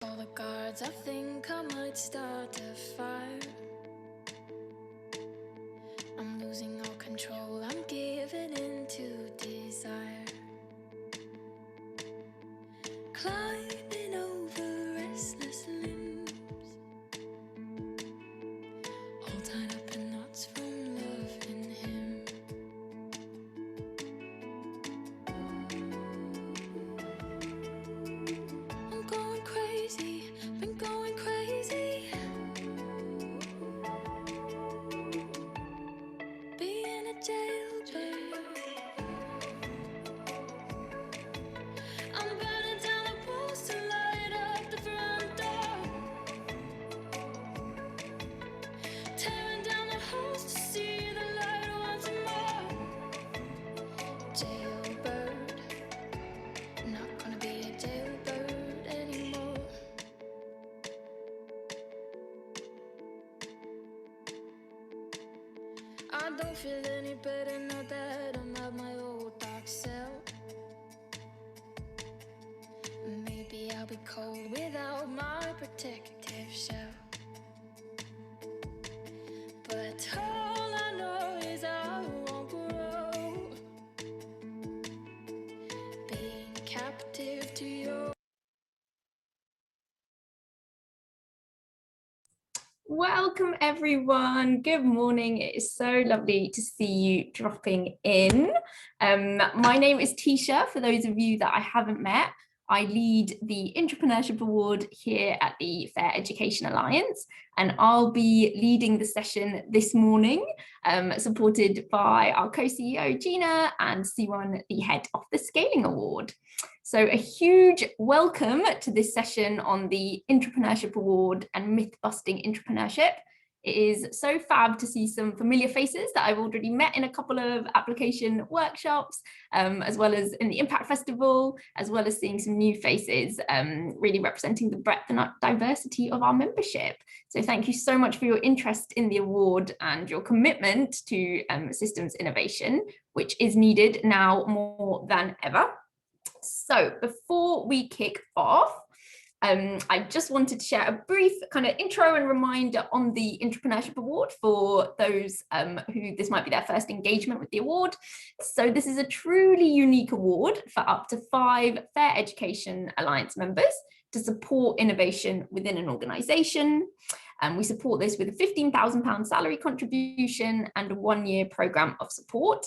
All the guards, I think I might start a fire. I'm losing all control, I'm giving in to desire. Climbing over restless limbs, all tied up in knots from loving him. I'm going crazy, been going crazy. Being a jailbird, I'm burning down the walls to light up the front door, tearing down the holes to see the light once more. Jailbird, not gonna be a jailbird anymore. I don't feel any better now that I'm at my old dark cell. Maybe I'll be cold without my protective shell. But all I know is I won't grow, being captive to your. Welcome everyone. Good morning. It is so lovely to see you dropping in. My name is Tisha. For those of you that I haven't met, I lead the Intrapreneurship Award here at the Fair Education Alliance, and I'll be leading the session this morning, supported by our co-CEO Gina and Siwan, the head of the Scaling Award. So a huge welcome to this session on the Intrapreneurship Award and myth-busting entrepreneurship. It is so fab to see some familiar faces that I've already met in a couple of application workshops, as well as in the Impact Festival, as well as seeing some new faces, really representing the breadth and diversity of our membership. So thank you so much for your interest in the award and your commitment to systems innovation, which is needed now more than ever. So before we kick off, I just wanted to share a brief kind of intro and reminder on the Intrapreneurship Award for those who this might be their first engagement with the award. So this is a truly unique award for up to 5 Fair Education Alliance members to support innovation within an organisation. We support this with a £15,000 salary contribution and a 1-year programme of support.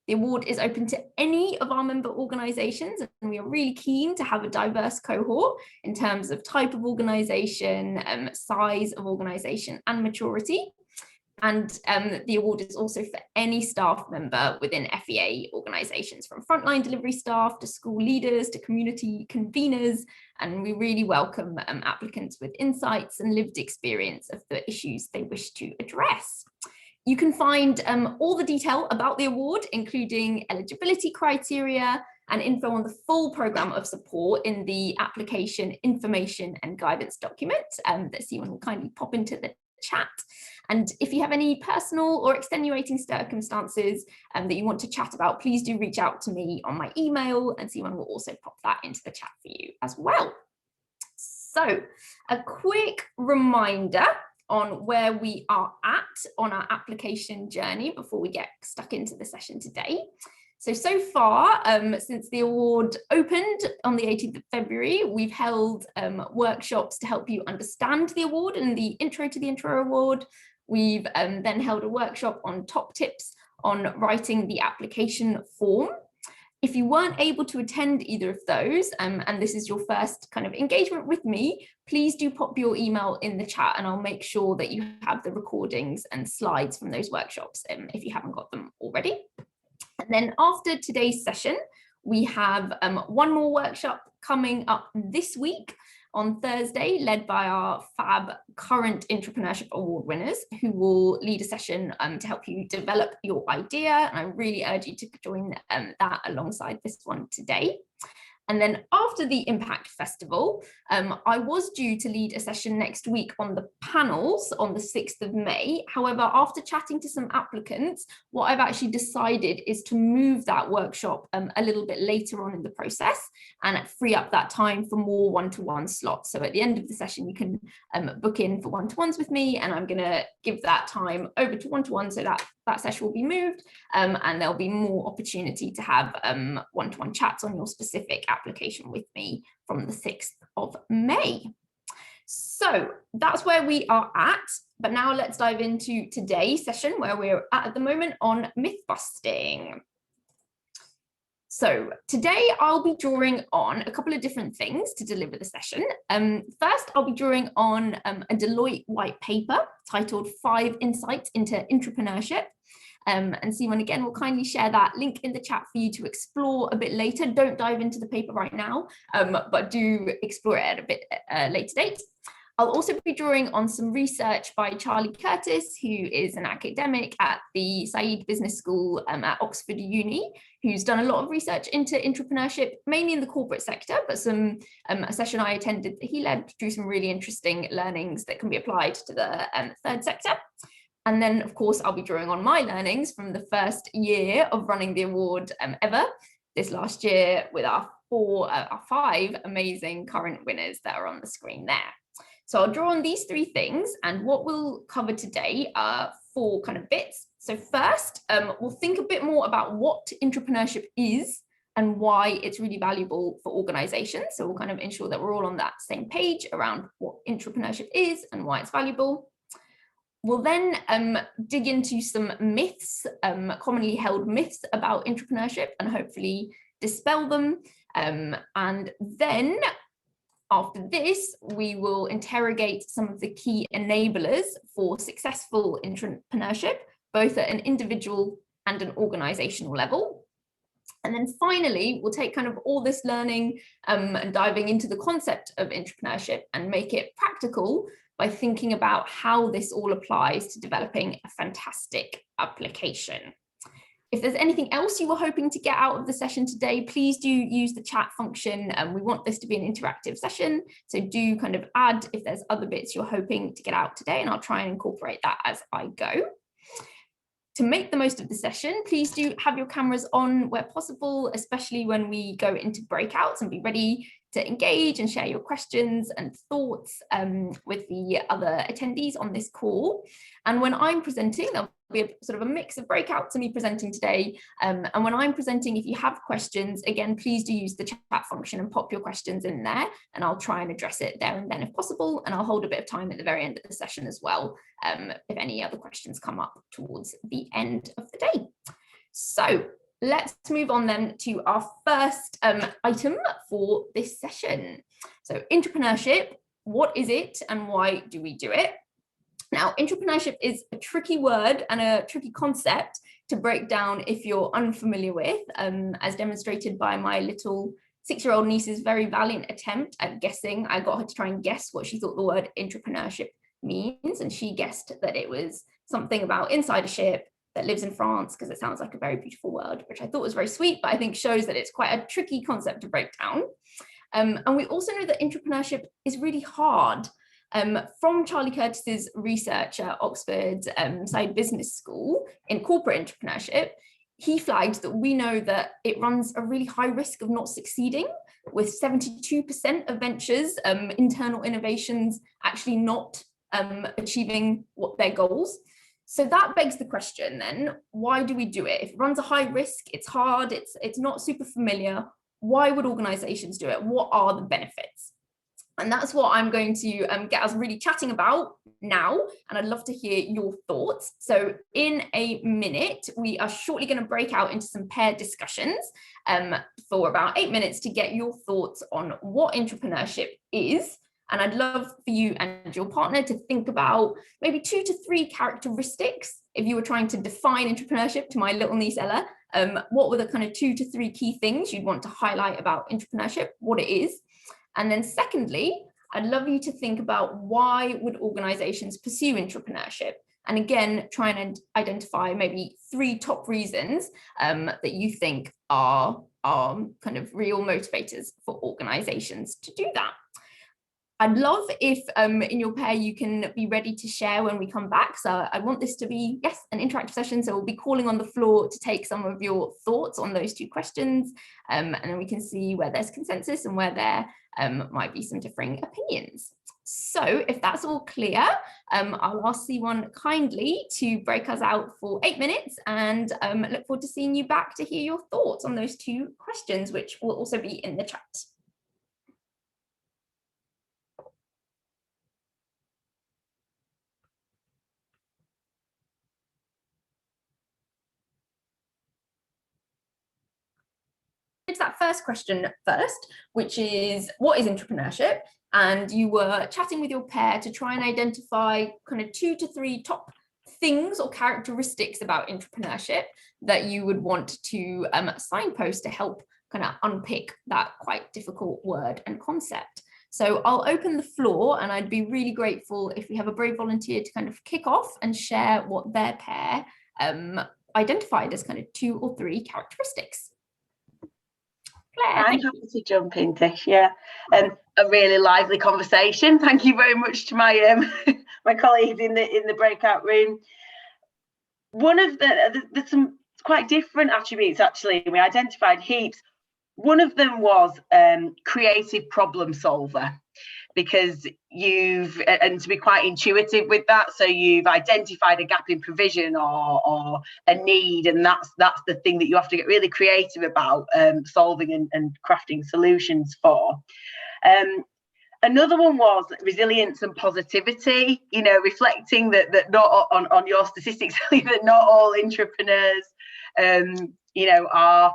The award is open to any of our member organisations, and we are really keen to have a diverse cohort in terms of type of organisation, size of organisation and maturity. And the award is also for any staff member within FEA organisations, from frontline delivery staff to school leaders to community conveners. And we really welcome applicants with insights and lived experience of the issues they wish to address. You can find all the detail about the award, including eligibility criteria and info on the full programme of support in the application information and guidance document that Siwan will kindly pop into the chat. And if you have any personal or extenuating circumstances that you want to chat about, please do reach out to me on my email, and Siwan will also pop that into the chat for you as well. So a quick reminder on where we are at on our application journey before we get stuck into the session today. So far, since the award opened on the 18th of February, we've held workshops to help you understand the award and the intro to the Intro Award. We've then held a workshop on top tips on writing the application form. If you weren't able to attend either of those, and this is your first kind of engagement with me, please do pop your email in the chat and I'll make sure that you have the recordings and slides from those workshops if you haven't got them already. And then after today's session, we have one more workshop coming up this week on Thursday, led by our fab current Intrapreneurship Award winners, who will lead a session to help you develop your idea. And I really urge you to join that alongside this one today. And then after the Impact Festival, I was due to lead a session next week on the panels on the 6th of May. However, after chatting to some applicants, what I've actually decided is to move that workshop a little bit later on in the process and free up that time for more one-to-one slots. So at the end of the session, you can book in for one-to-ones with me, and I'm going to give that time over to one-to-one so that that session will be moved, and there'll be more opportunity to have one-to-one chats on your specific application with me from the 6th of May. So that's where we are at, but now let's dive into today's session where we're at the moment on myth busting. So today I'll be drawing on a couple of different things to deliver the session. First, I'll be drawing on a Deloitte white paper titled 5 Insights into Intrapreneurship. And Simon again will kindly share that link in the chat for you to explore a bit later. Don't dive into the paper right now, but do explore it at a bit later date. I'll also be drawing on some research by Charlie Curtis, who is an academic at the Said Business School at Oxford Uni, who's done a lot of research into intrapreneurship, mainly in the corporate sector, but a session I attended that he led drew some really interesting learnings that can be applied to the third sector. And then, of course, I'll be drawing on my learnings from the first year of running the award ever, this last year, with our 5 amazing current winners that are on the screen there. So I'll draw on these 3 things, and what we'll cover today are 4 kind of bits. So first, we'll think a bit more about what intrapreneurship is and why it's really valuable for organizations. So we'll kind of ensure that we're all on that same page around what intrapreneurship is and why it's valuable. We'll then dig into some myths, commonly held myths about intrapreneurship, and hopefully dispel them. And then after this, we will interrogate some of the key enablers for successful intrapreneurship, both at an individual and an organizational level. And then finally, we'll take kind of all this learning and diving into the concept of intrapreneurship and make it practical by thinking about how this all applies to developing a fantastic application. If there's anything else you were hoping to get out of the session today, please do use the chat function. We want this to be an interactive session, so do kind of add if there's other bits you're hoping to get out today, and I'll try and incorporate that as I go. To make the most of the session, please do have your cameras on where possible, especially when we go into breakouts, and be ready to engage and share your questions and thoughts with the other attendees on this call. And when I'm presenting, there'll be a sort of a mix of breakouts and me presenting today. And when I'm presenting, if you have questions, again, please do use the chat function and pop your questions in there, and I'll try and address it there and then if possible. And I'll hold a bit of time at the very end of the session as well, if any other questions come up towards the end of the day. So let's move on then to our first item for this session. So intrapreneurship, what is it and why do we do it? Now, intrapreneurship is a tricky word and a tricky concept to break down if you're unfamiliar with, as demonstrated by my little 6-year-old niece's very valiant attempt at guessing. I got her to try and guess what she thought the word intrapreneurship means, and she guessed that it was something about inside a ship that lives in France, because it sounds like a very beautiful word, which I thought was very sweet, but I think shows that it's quite a tricky concept to break down. And we also know that intrapreneurship is really hard. From Charlie Curtis's research at Oxford Said Business School in corporate intrapreneurship, he flagged that we know that it runs a really high risk of not succeeding, with 72% of ventures, internal innovations, actually not achieving their goals. So that begs the question then, why do we do it? If it runs a high risk, it's hard, it's not super familiar, why would organizations do it? What are the benefits? And that's what I'm going to get us really chatting about now, and I'd love to hear your thoughts. So in a minute, we are shortly going to break out into some paired discussions for about 8 minutes to get your thoughts on what intrapreneurship is. And I'd love for you and your partner to think about maybe 2 to 3 characteristics. If you were trying to define intrapreneurship to my little niece Ella, what were the kind of 2 to 3 key things you'd want to highlight about intrapreneurship, what it is? And then secondly, I'd love you to think about why would organizations pursue intrapreneurship? And again, try and identify maybe 3 top reasons that you think are are kind of real motivators for organizations to do that. I'd love if in your pair you can be ready to share when we come back. So I want this to be, yes, an interactive session. So we'll be calling on the floor to take some of your thoughts on those two questions. And then we can see where there's consensus and where there might be some differing opinions. So if that's all clear, I'll ask C1 kindly to break us out for 8 minutes, and look forward to seeing you back to hear your thoughts on those two questions, which will also be in the chat. To that first question first, which is, what is intrapreneurship? And you were chatting with your pair to try and identify kind of 2 to 3 top things or characteristics about intrapreneurship that you would want to signpost to help kind of unpick that quite difficult word and concept. So I'll open the floor, and I'd be really grateful if we have a brave volunteer to kind of kick off and share what their pair identified as kind of 2 or 3 characteristics. Claire, I'm happy to jump in, Tish. Yeah, a really lively conversation. Thank you very much to my my colleagues in the breakout room. One of there's some quite different attributes actually. We identified heaps. One of them was creative problem solver, because and to be quite intuitive with that, so you've identified a gap in provision or a need, and that's the thing that you have to get really creative about solving and crafting solutions for. Another one was resilience and positivity, reflecting that not on your statistics, that not all intrapreneurs are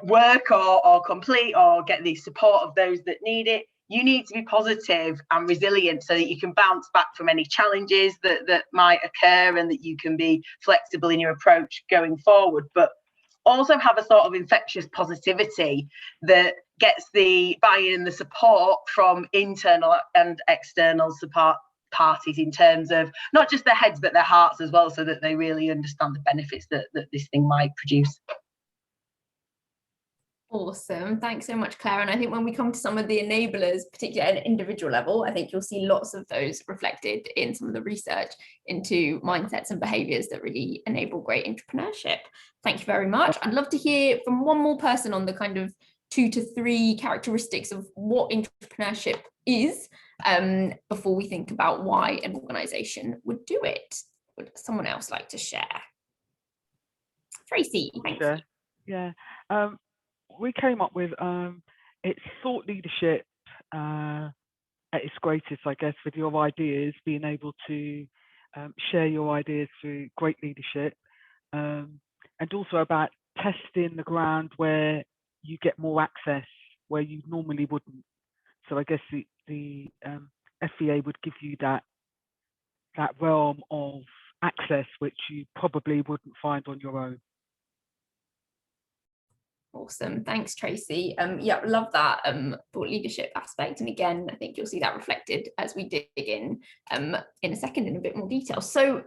work or complete or get the support of those that need it. You need to be positive and resilient so that you can bounce back from any challenges that might occur, and that you can be flexible in your approach going forward, but also have a sort of infectious positivity that gets the buy-in and the support from internal and external support parties, in terms of not just their heads but their hearts as well, so that they really understand the benefits that this thing might produce. Awesome. Thanks so much, Claire. And I think when we come to some of the enablers, particularly at an individual level, I think you'll see lots of those reflected in some of the research into mindsets and behaviors that really enable great intrapreneurship. Thank you very much. I'd love to hear from one more person on the kind of 2 to 3 characteristics of what intrapreneurship is, before we think about why an organization would do it. Would someone else like to share? Tracy, thank you. Yeah. We came up with it's thought leadership at its greatest, I guess, with your ideas, being able to share your ideas through great leadership, and also about testing the ground where you get more access where you normally wouldn't. So I guess the FEA would give you that realm of access which you probably wouldn't find on your own. Awesome. Thanks, Tracy. Yeah, love that thought leadership aspect. And again, I think you'll see that reflected as we dig in a second in a bit more detail. So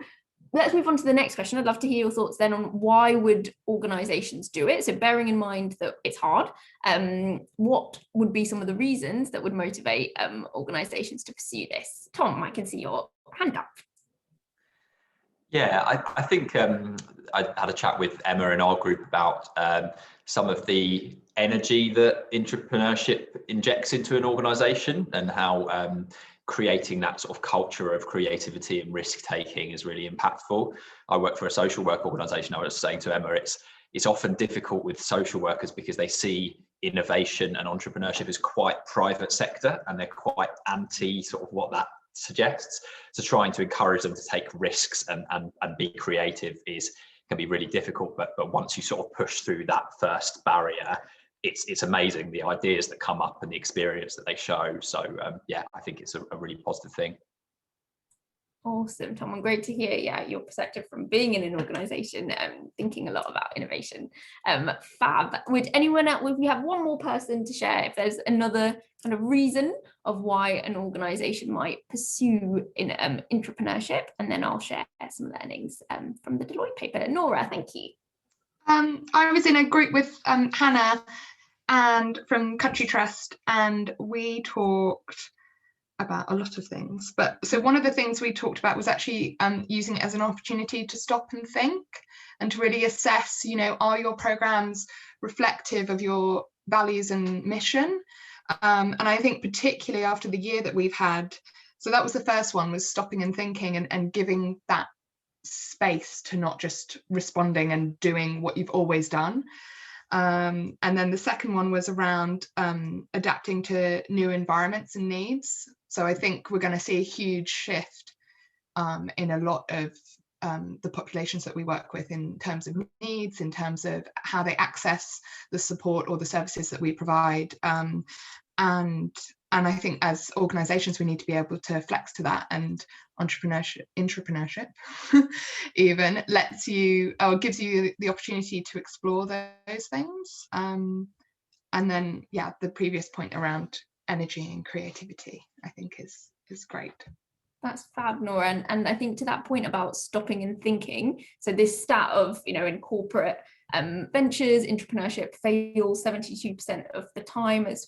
let's move on to the next question. I'd love to hear your thoughts then on why would organizations do it? So bearing in mind that it's hard, what would be some of the reasons that would motivate organizations to pursue this? Tom, I can see your hand up. Yeah, I think I had a chat with Emma in our group about some of the energy that intrapreneurship injects into an organisation, and how creating that sort of culture of creativity and risk taking is really impactful. I work for a social work organisation. I was saying to Emma, it's often difficult with social workers because they see innovation and entrepreneurship as quite private sector, and they're quite anti sort of what that suggests. So trying to encourage them to take risks and be creative can be really difficult, but once you sort of push through that first barrier, it's amazing the ideas that come up and the experience that they show. So yeah, I think it's a really positive thing. Awesome, Tom, and great to hear, yeah, your perspective from being in an organisation and thinking a lot about innovation. Fab. Would anyone else, would we have one more person to share if there's another kind of reason of why an organisation might pursue in intrapreneurship, and then I'll share some learnings from the Deloitte paper. Nora, thank you. I was in a group with Hannah and from Country Trust, and we talked about a lot of things. But so one of the things we talked about was actually using it as an opportunity to stop and think and to really assess, you know, are your programs reflective of your values and mission? And I think particularly after the year that we've had, so that was the first one, was stopping and thinking and giving that space to not just responding and doing what you've always done. And then the second one was around adapting to new environments and needs. So I think we're going to see a huge shift in a lot of the populations that we work with in terms of needs, in terms of how they access the support or the services that we provide. And I think as organisations, we need to be able to flex to that, and intrapreneurship even lets you, or gives you the opportunity to explore those things. And then, yeah, the previous point around energy and creativity, I think is great. That's fab, Nora. And I think to that point about stopping and thinking, so this stat of, you know, in corporate ventures, entrepreneurship fails 72% of the time, as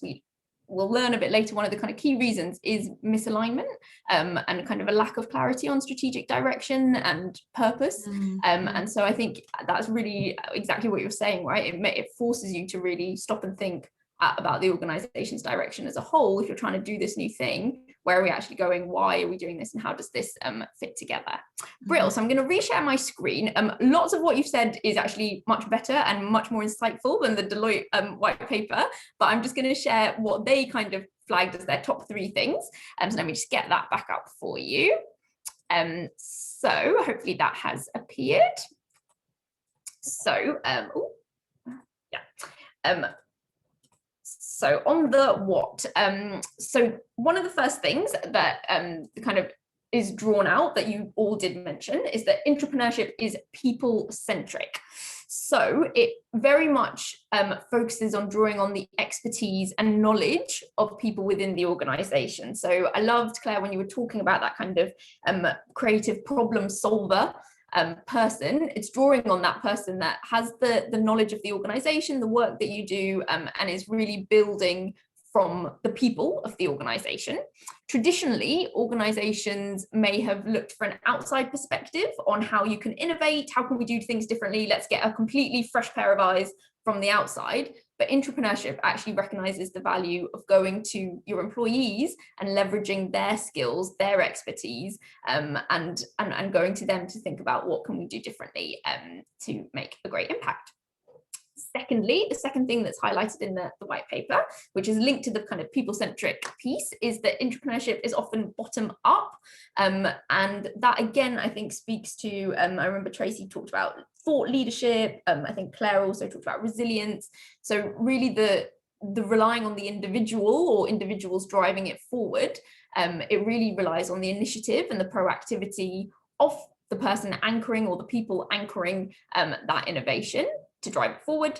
we'll learn a bit later. One of the kind of key reasons is misalignment and kind of a lack of clarity on strategic direction and purpose. And so I think that's really exactly what you're saying, right? It forces you to really stop and think about the organization's direction as a whole. If you're trying to do this new thing, where are we actually going? Why are we doing this? And how does this fit together? Brill. So I'm going to reshare my screen. Lots of what you've said is actually much better and much more insightful than the Deloitte white paper, but I'm just going to share what they kind of flagged as their top 3 things. So let me just get that back up for you. So hopefully that has appeared. So, so on the what, so one of the first things that kind of is drawn out that you all did mention is that entrepreneurship is people-centric. So it very much focuses on drawing on the expertise and knowledge of people within the organization. So I loved, Claire, when you were talking about that kind of creative problem solver person. It's drawing on that person that has the knowledge of the organization, the work that you do, and is really building from the people of the organization. Traditionally, organizations may have looked for an outside perspective on how you can innovate, how can we do things differently, let's get a completely fresh pair of eyes from the outside. But entrepreneurship actually recognizes the value of going to your employees and leveraging their skills, their expertise, and going to them to think about what can we do differently to make a great impact. Secondly, the second thing that's highlighted in the white paper, which is linked to the kind of people-centric piece, is that entrepreneurship is often bottom up. And that, again, I think speaks to, I remember Tracy talked about thought leadership. I think Claire also talked about resilience. So really the relying on the individual or individuals driving it forward, it really relies on the initiative and the proactivity of the person anchoring or the people anchoring that innovation to drive it forward.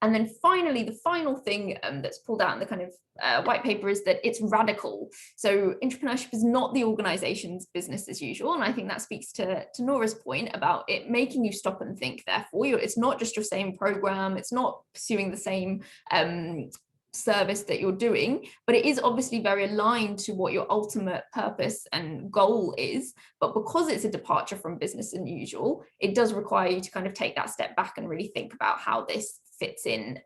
And then finally, the final thing that's pulled out in the kind of white paper is that it's radical. So entrepreneurship is not the organization's business as usual. And I think that speaks to Nora's point about it making you stop and think, therefore. It's not just your same program, it's not pursuing the same service that you're doing, but it is obviously very aligned to what your ultimate purpose and goal is. But because it's a departure from business as usual, it does require you to kind of take that step back and really think about how this fits in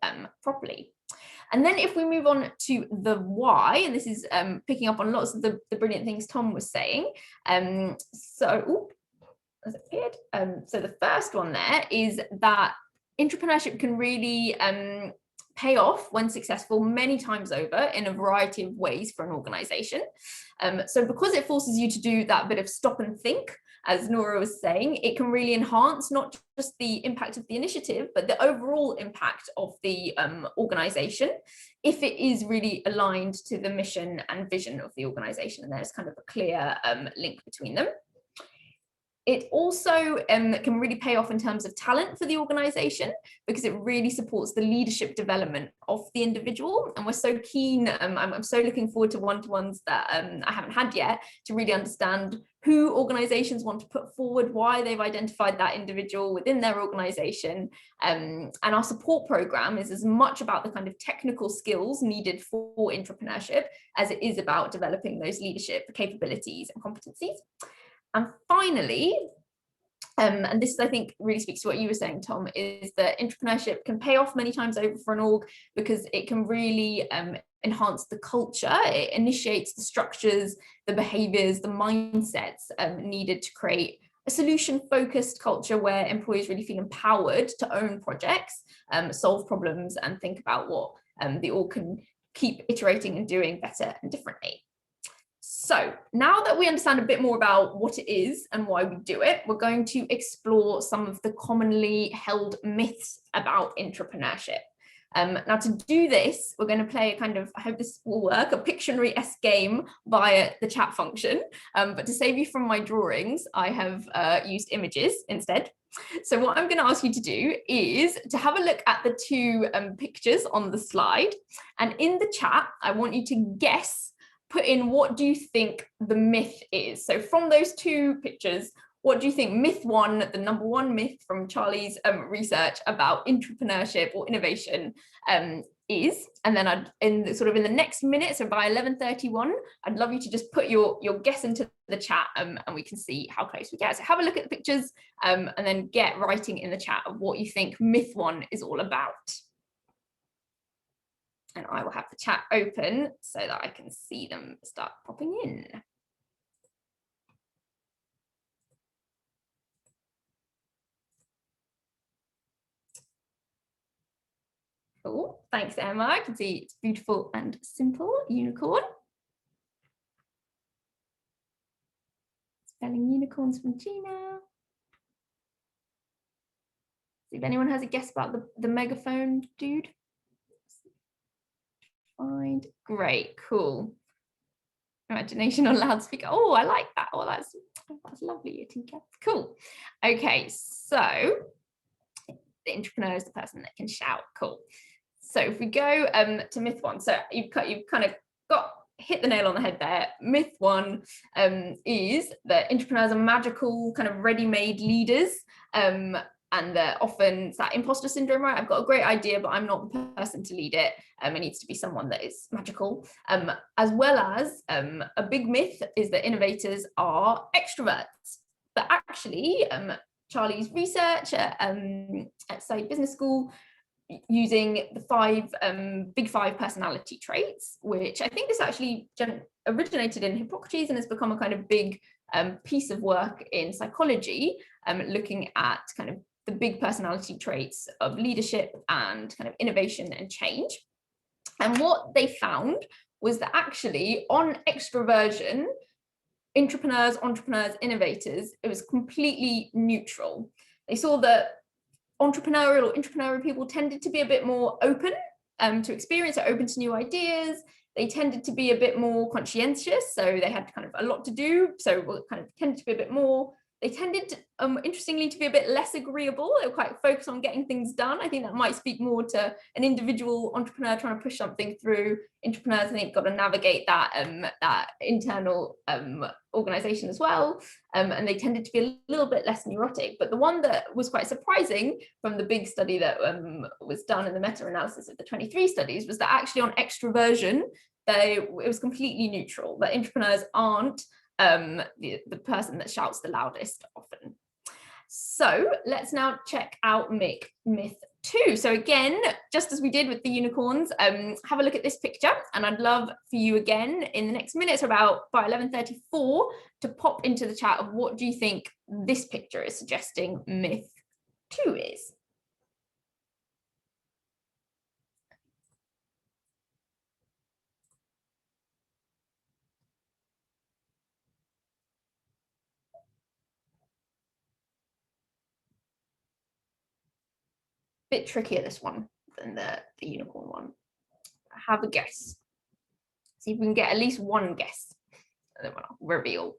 properly. And then if we move on to the why, and this is picking up on lots of the brilliant things Tom was saying. So the first one there is that entrepreneurship can really pay off when successful many times over in a variety of ways for an organization. So because it forces you to do that bit of stop and think, as Nora was saying, it can really enhance not just the impact of the initiative, but the overall impact of the organization, if it is really aligned to the mission and vision of the organization, and there's kind of a clear link between them. It also can really pay off in terms of talent for the organization, because it really supports the leadership development of the individual. And we're so keen, I'm so looking forward to one-to-ones that I haven't had yet, to really understand who organizations want to put forward, why they've identified that individual within their organization. And our support program is as much about the kind of technical skills needed for intrapreneurship as it is about developing those leadership capabilities and competencies. And finally, and this I think really speaks to what you were saying, Tom, is that intrapreneurship can pay off many times over for an org, because it can really enhance the culture. It initiates the structures, the behaviors, the mindsets needed to create a solution-focused culture where employees really feel empowered to own projects, solve problems, and think about what the org can keep iterating and doing better and differently. So now that we understand a bit more about what it is and why we do it, we're going to explore some of the commonly held myths about intrapreneurship. Now, to do this, we're going to play a kind of, I hope this will work, a Pictionary-esque game via the chat function. But to save you from my drawings, I have used images instead. So what I'm going to ask you to do is to have a look at the two pictures on the slide. And in the chat, I want you to guess, put in what do you think the myth is. So from those two pictures, what do you think myth one, the number one myth from Charlie's research about intrapreneurship or innovation is? And then in the next minute, so by 11:31, I'd love you to just put your guess into the chat and we can see how close we get. So have a look at the pictures and then get writing in the chat of what you think myth one is all about. And I will have the chat open so that I can see them start popping in. Cool, thanks Emma. I can see it's beautiful and simple, unicorn. Spelling unicorns from Gina. See if anyone has a guess about the megaphone dude. Find, great, cool. Imagination on loudspeaker. Oh, I like that. Oh, that's lovely, Tinka. Cool. Okay, so the entrepreneur is the person that can shout. Cool. So if we go to myth one, so you've kind of hit the nail on the head there. Myth one is that entrepreneurs are magical, kind of ready-made leaders. And often it's that imposter syndrome, right? I've got a great idea, but I'm not the person to lead it. It needs to be someone that is magical. As well as a big myth is that innovators are extroverts. But actually, Charlie's research at Saïd Business School, using the big five personality traits, which I think this actually originated in Hippocrates and has become a kind of big piece of work in psychology, looking at kind of the big personality traits of leadership and kind of innovation and change. And what they found was that actually on extroversion, entrepreneurs, innovators, it was completely neutral. They saw that entrepreneurial people tended to be a bit more open to experience, or open to new ideas. They tended to be a bit more conscientious, so they had kind of a lot to do, so kind of tended to be a bit more. They tended, interestingly, to be a bit less agreeable. They were quite focused on getting things done. I think that might speak more to an individual entrepreneur trying to push something through. Entrepreneurs, I think, got to navigate that internal organization as well. And they tended to be a little bit less neurotic. But the one that was quite surprising from the big study that was done in the meta-analysis of the 23 studies was that actually on extroversion, it was completely neutral. That entrepreneurs aren't the person that shouts the loudest often. So let's now check out myth two. So again, just as we did with the unicorns, have a look at this picture, and I'd love for you again in the next minutes, about by 11:34, to pop into the chat of what do you think this picture is suggesting myth two is. Bit trickier, this one, than the unicorn one. Have a guess. See if we can get at least one guess, and then we'll reveal.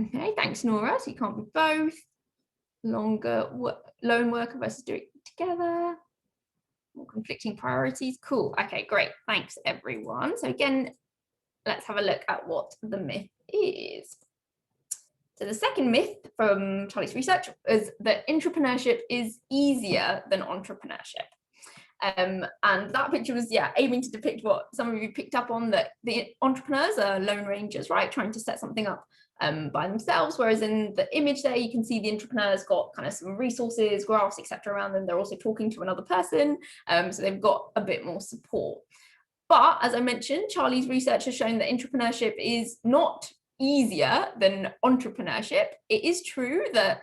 Okay, thanks, Nora. So you can't be both. Longer lone worker versus doing it together. More conflicting priorities. Cool. Okay, great. Thanks, everyone. So again, let's have a look at what the myth is. So the second myth from Charlie's research is that intrapreneurship is easier than entrepreneurship. And that picture was, aiming to depict what some of you picked up on, that the entrepreneurs are lone rangers, right, trying to set something up by themselves, whereas in the image there you can see the entrepreneurs got kind of some resources, graphs, etc. around them. They're also talking to another person, so they've got a bit more support. But as I mentioned, Charlie's research has shown that intrapreneurship is not easier than entrepreneurship. It is true that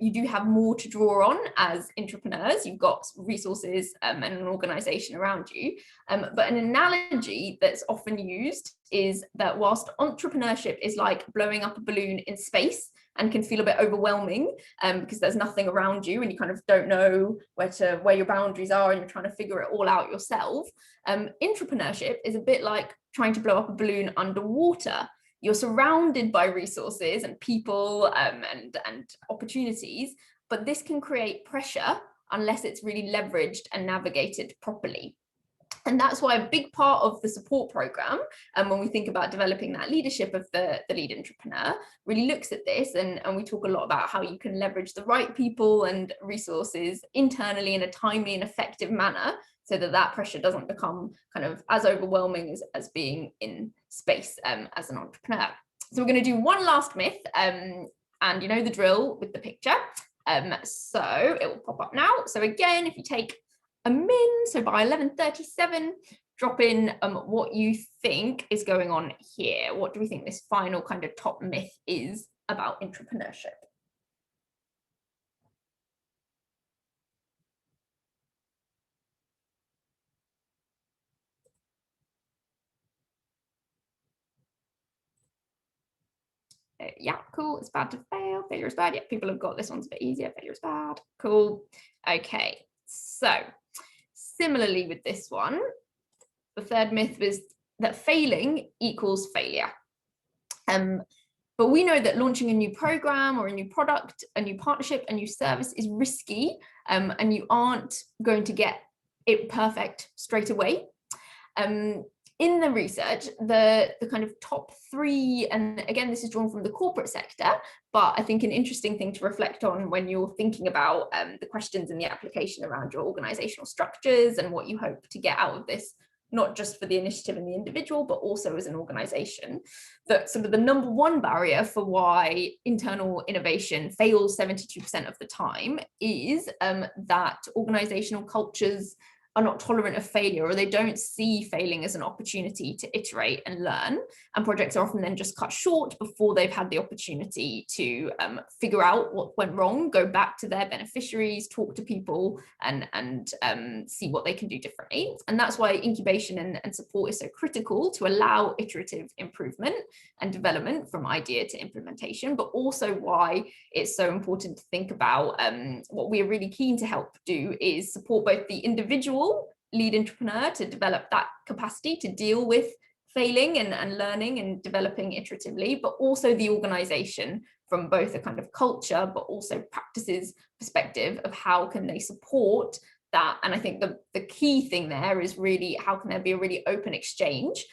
you do have more to draw on as intrapreneurs. You've got resources and an organization around you. But an analogy that's often used is that whilst entrepreneurship is like blowing up a balloon in space and can feel a bit overwhelming because there's nothing around you and you kind of don't know where your boundaries are and you're trying to figure it all out yourself. Intrapreneurship is a bit like trying to blow up a balloon underwater. You're surrounded by resources and people and opportunities, but this can create pressure unless it's really leveraged and navigated properly. And that's why a big part of the support program, and when we think about developing that leadership of the lead entrepreneur, really looks at this. And we talk a lot about how you can leverage the right people and resources internally in a timely and effective manner, so that pressure doesn't become kind of as overwhelming as being in space as an entrepreneur. So we're going to do one last myth, and you know the drill with the picture. So it will pop up now. So again, if you take a min, so by 11:37, drop in what you think is going on here. What do we think this final kind of top myth is about intrapreneurship? Yeah, cool. It's bad to fail. Failure is bad. Yeah, people have got this one's a bit easier. Failure is bad. Cool. Okay, so similarly with this one, the third myth was that failing equals failure. But we know that launching a new program or a new product, a new partnership, a new service is risky, and you aren't going to get it perfect straight away. In the research, the kind of top three, and again, this is drawn from the corporate sector, but I think an interesting thing to reflect on when you're thinking about the questions in the application around your organizational structures and what you hope to get out of this, not just for the initiative and the individual, but also as an organization, that sort of the number one barrier for why internal innovation fails 72% of the time is that organizational cultures are not tolerant of failure, or they don't see failing as an opportunity to iterate and learn, and projects are often then just cut short before they've had the opportunity to figure out what went wrong, go back to their beneficiaries, talk to people, and see what they can do differently. And that's why incubation and support is so critical, to allow iterative improvement and development from idea to implementation, but also why it's so important to think about what we're really keen to help do is support both the individual lead entrepreneur to develop that capacity to deal with failing and learning and developing iteratively, but also the organization from both a kind of culture but also practices perspective of how can they support that. And I think the key thing there is really how can there be a really open exchange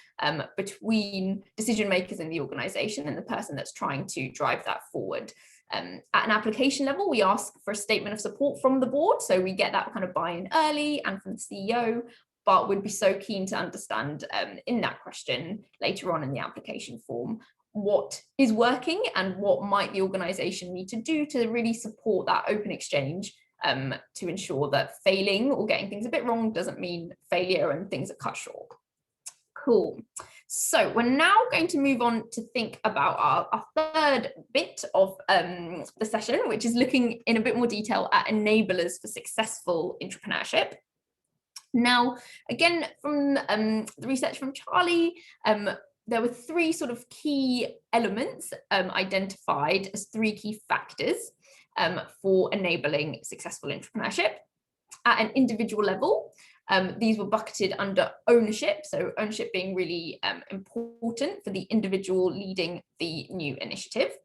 between decision makers in the organization and the person that's trying to drive that forward. At an application level, we ask for a statement of support from the board, so we get that kind of buy-in early, and from the CEO, but we'd be so keen to understand in that question later on in the application form what is working and what might the organization need to do to really support that open exchange, to ensure that failing or getting things a bit wrong doesn't mean failure and things are cut short. Cool. So we're now going to move on to think about our third bit of the session, which is looking in a bit more detail at enablers for successful intrapreneurship. Now, again, from the research from Charlie, there were three sort of key elements identified as three key factors for enabling successful intrapreneurship. At an individual level, these were bucketed under ownership, so ownership being really important for the individual leading the new initiative.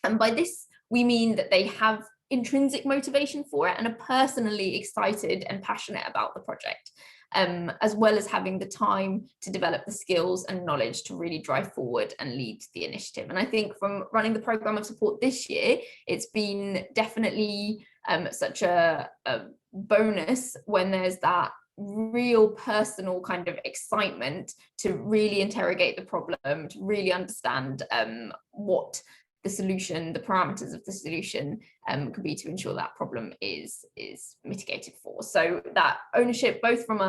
And by this, we mean that they have intrinsic motivation for it and are personally excited and passionate about the project, as well as having the time to develop the skills and knowledge to really drive forward and lead the initiative. And I think from running the program of support this year, it's been definitely such a bonus when there's that real personal kind of excitement to really interrogate the problem, to really understand what the solution, the parameters of the solution could be to ensure that problem is mitigated for. So that ownership, both from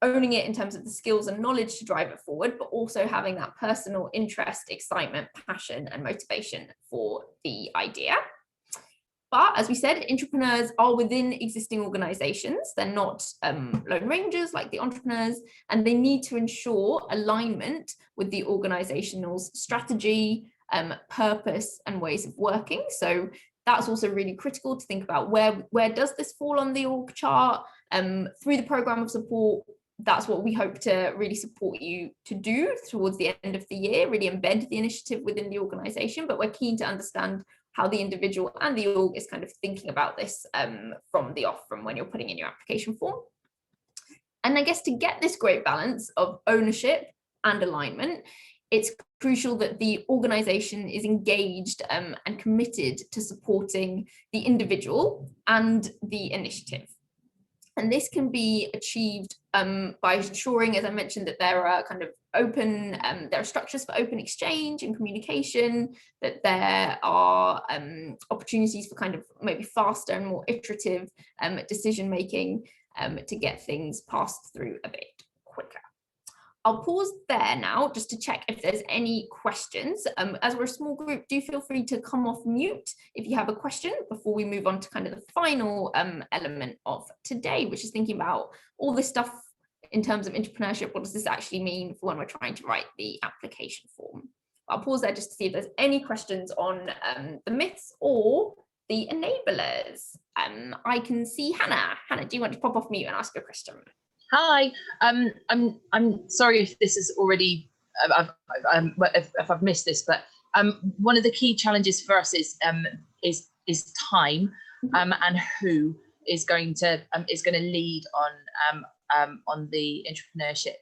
owning it in terms of the skills and knowledge to drive it forward, but also having that personal interest, excitement, passion, and motivation for the idea. But as we said, entrepreneurs are within existing organizations. They're not lone rangers like the entrepreneurs, and they need to ensure alignment with the organizational's strategy, purpose, and ways of working. So that's also really critical to think about where does this fall on the org chart. Through the program of support, that's what we hope to really support you to do towards the end of the year, really embed the initiative within the organization. But we're keen to understand how the individual and the org is kind of thinking about this from when you're putting in your application form. And I guess to get this great balance of ownership and alignment, it's crucial that the organization is engaged and committed to supporting the individual and the initiative. And this can be achieved by ensuring, as I mentioned, that there are kind of open, there are structures for open exchange and communication, that there are opportunities for kind of maybe faster and more iterative decision making to get things passed through a bit quicker. I'll pause there now just to check if there's any questions. As we're a small group, do feel free to come off mute if you have a question before we move on to kind of the final element of today, which is thinking about all this stuff in terms of entrepreneurship. What does this actually mean for when we're trying to write the application form? I'll pause there just to see if there's any questions on the myths or the enablers. I can see Hannah. Hannah, do you want to pop off mute and ask a question? Hi, I'm sorry if this is already, if I've missed this, but one of the key challenges for us is time, and who is going to lead on the entrepreneurship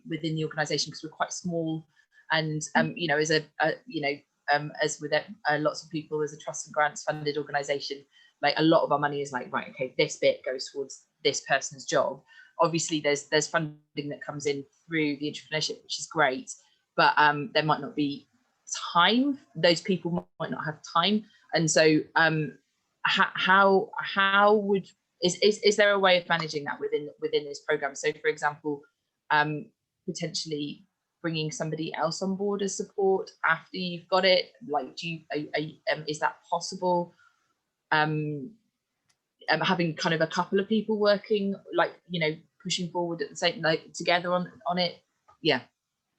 within the organisation, because we're quite small, and you know, as with lots of people, as a trust and grants funded organisation, like a lot of our money is like, right, okay, this bit goes towards this person's job. Obviously there's funding that comes in through the entrepreneurship, which is great, but there might not be time. Those people might not have time, and so how would is there a way of managing that within this program? So for example, potentially bringing somebody else on board as support after you've got it, like is that possible? Having kind of a couple of people working, like, you know, pushing forward at the same, like, together on it. Yeah.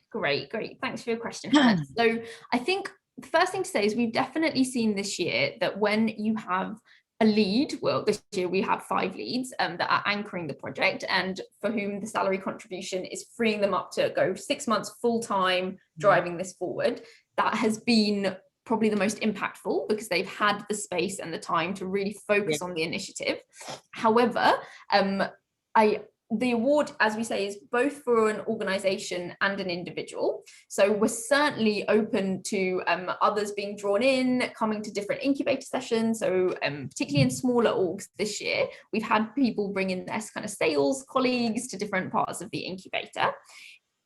Great. Thanks for your question, Hannah. So I think the first thing to say is we've definitely seen this year that when you have a lead, well, this year we have 5 leads that are anchoring the project and for whom the salary contribution is freeing them up to go 6 months full-time driving this forward. That has been probably the most impactful because they've had the space and the time to really focus on the initiative. However, the award, as we say, is both for an organisation and an individual. So we're certainly open to others being drawn in, coming to different incubator sessions. So particularly in smaller orgs this year, we've had people bring in their kind of sales colleagues to different parts of the incubator.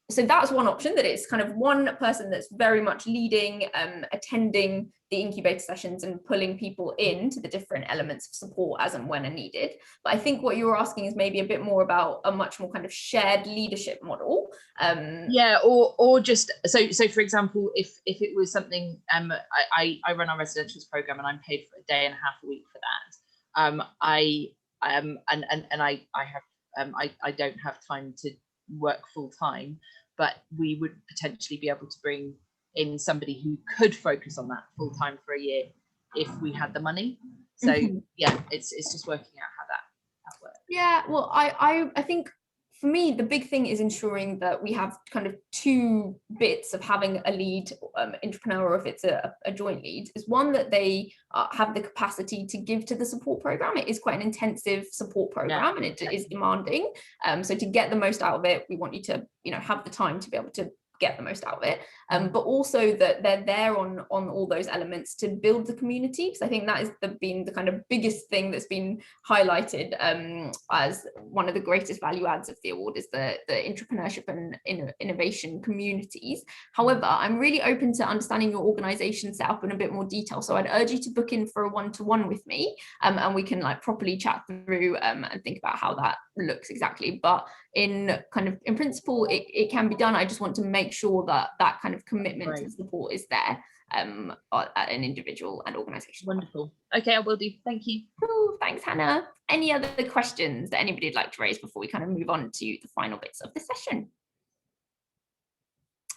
So that's one option, that it's kind of one person that's very much leading, attending the incubator sessions and pulling people into the different elements of support as and when are needed. But I think what you were asking is maybe a bit more about a much more kind of shared leadership model. Yeah, or just, so for example, if it was something, I run our residentials program and I'm paid for a day and a half a week for that. I don't have time to work full time, but we would potentially be able to bring in somebody who could focus on that full time for a year if we had the money. So yeah, it's just working out how that works. Yeah, well, I think for me, the big thing is ensuring that we have kind of two bits of having a lead entrepreneur, or if it's a joint lead, is one, that they have the capacity to give to the support program. It is quite an intensive support program, and it is demanding. So to get the most out of it, we want you to, have the time to be able to get the most out of it, but also that they're there on all those elements to build the community, because I think that has been the kind of biggest thing that's been highlighted as one of the greatest value adds of the award, is the entrepreneurship and innovation communities. However, I'm really open to understanding your organization set up in a bit more detail, so I'd urge you to book in for a one-to-one with me, and we can like properly chat through and think about how that looks exactly. But in principle, it can be done. I just want to make sure that that kind of commitment to support is there at an individual and organization. Wonderful. Okay, I will do. Thank you. Cool. Thanks, Hannah. Any other questions that anybody would like to raise before we kind of move on to the final bits of the session?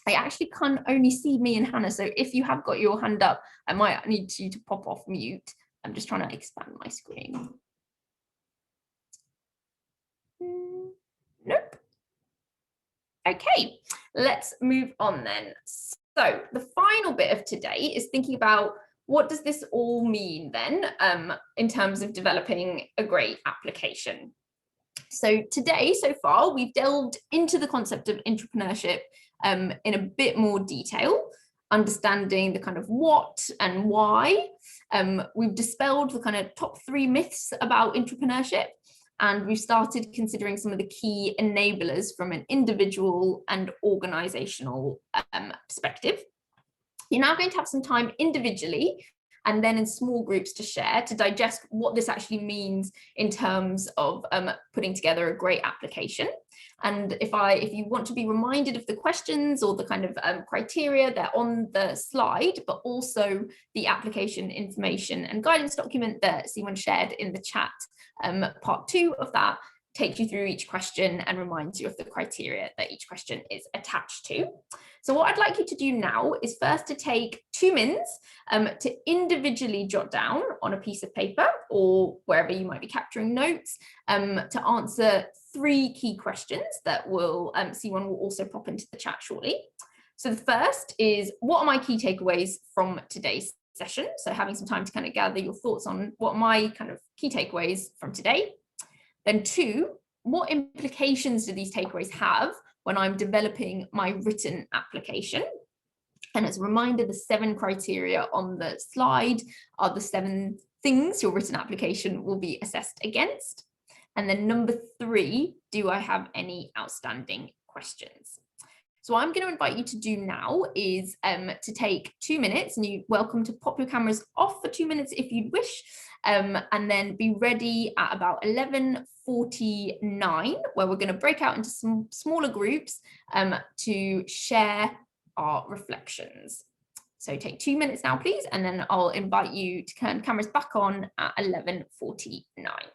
I actually can only see me and Hannah, so if you have got your hand up, I might need you to pop off mute. I'm just trying to expand my screen. Nope. Okay, let's move on then. So the final bit of today is thinking about, what does this all mean then in terms of developing a great application? So today, so far, we've delved into the concept of entrepreneurship in a bit more detail, understanding the kind of what and why. We've dispelled the kind of top 3 myths about entrepreneurship, and we've started considering some of the key enablers from an individual and organizational perspective. You're now going to have some time individually and then in small groups to share, to digest what this actually means in terms of putting together a great application. And if you want to be reminded of the questions or the kind of criteria, they're on the slide, but also the application information and guidance document that Simon shared in the chat. Part 2 of that takes you through each question and reminds you of the criteria that each question is attached to. So what I'd like you to do now is first to take 2 minutes to individually jot down on a piece of paper or wherever you might be capturing notes to answer 3 key questions that will C1 will also pop into the chat shortly. So the first is, what are my key takeaways from today's session? So having some time to kind of gather your thoughts on what are my kind of key takeaways from today. Then 2, what implications do these takeaways have when I'm developing my written application? And as a reminder, the 7 criteria on the slide are the 7 things your written application will be assessed against. And then number 3, do I have any outstanding questions? So what I'm going to invite you to do now is to take 2 minutes, and you're welcome to pop your cameras off for 2 minutes if you'd wish, and then be ready at about 11:49, where we're going to break out into some smaller groups to share our reflections. So take 2 minutes now, please, and then I'll invite you to turn cameras back on at 11:49.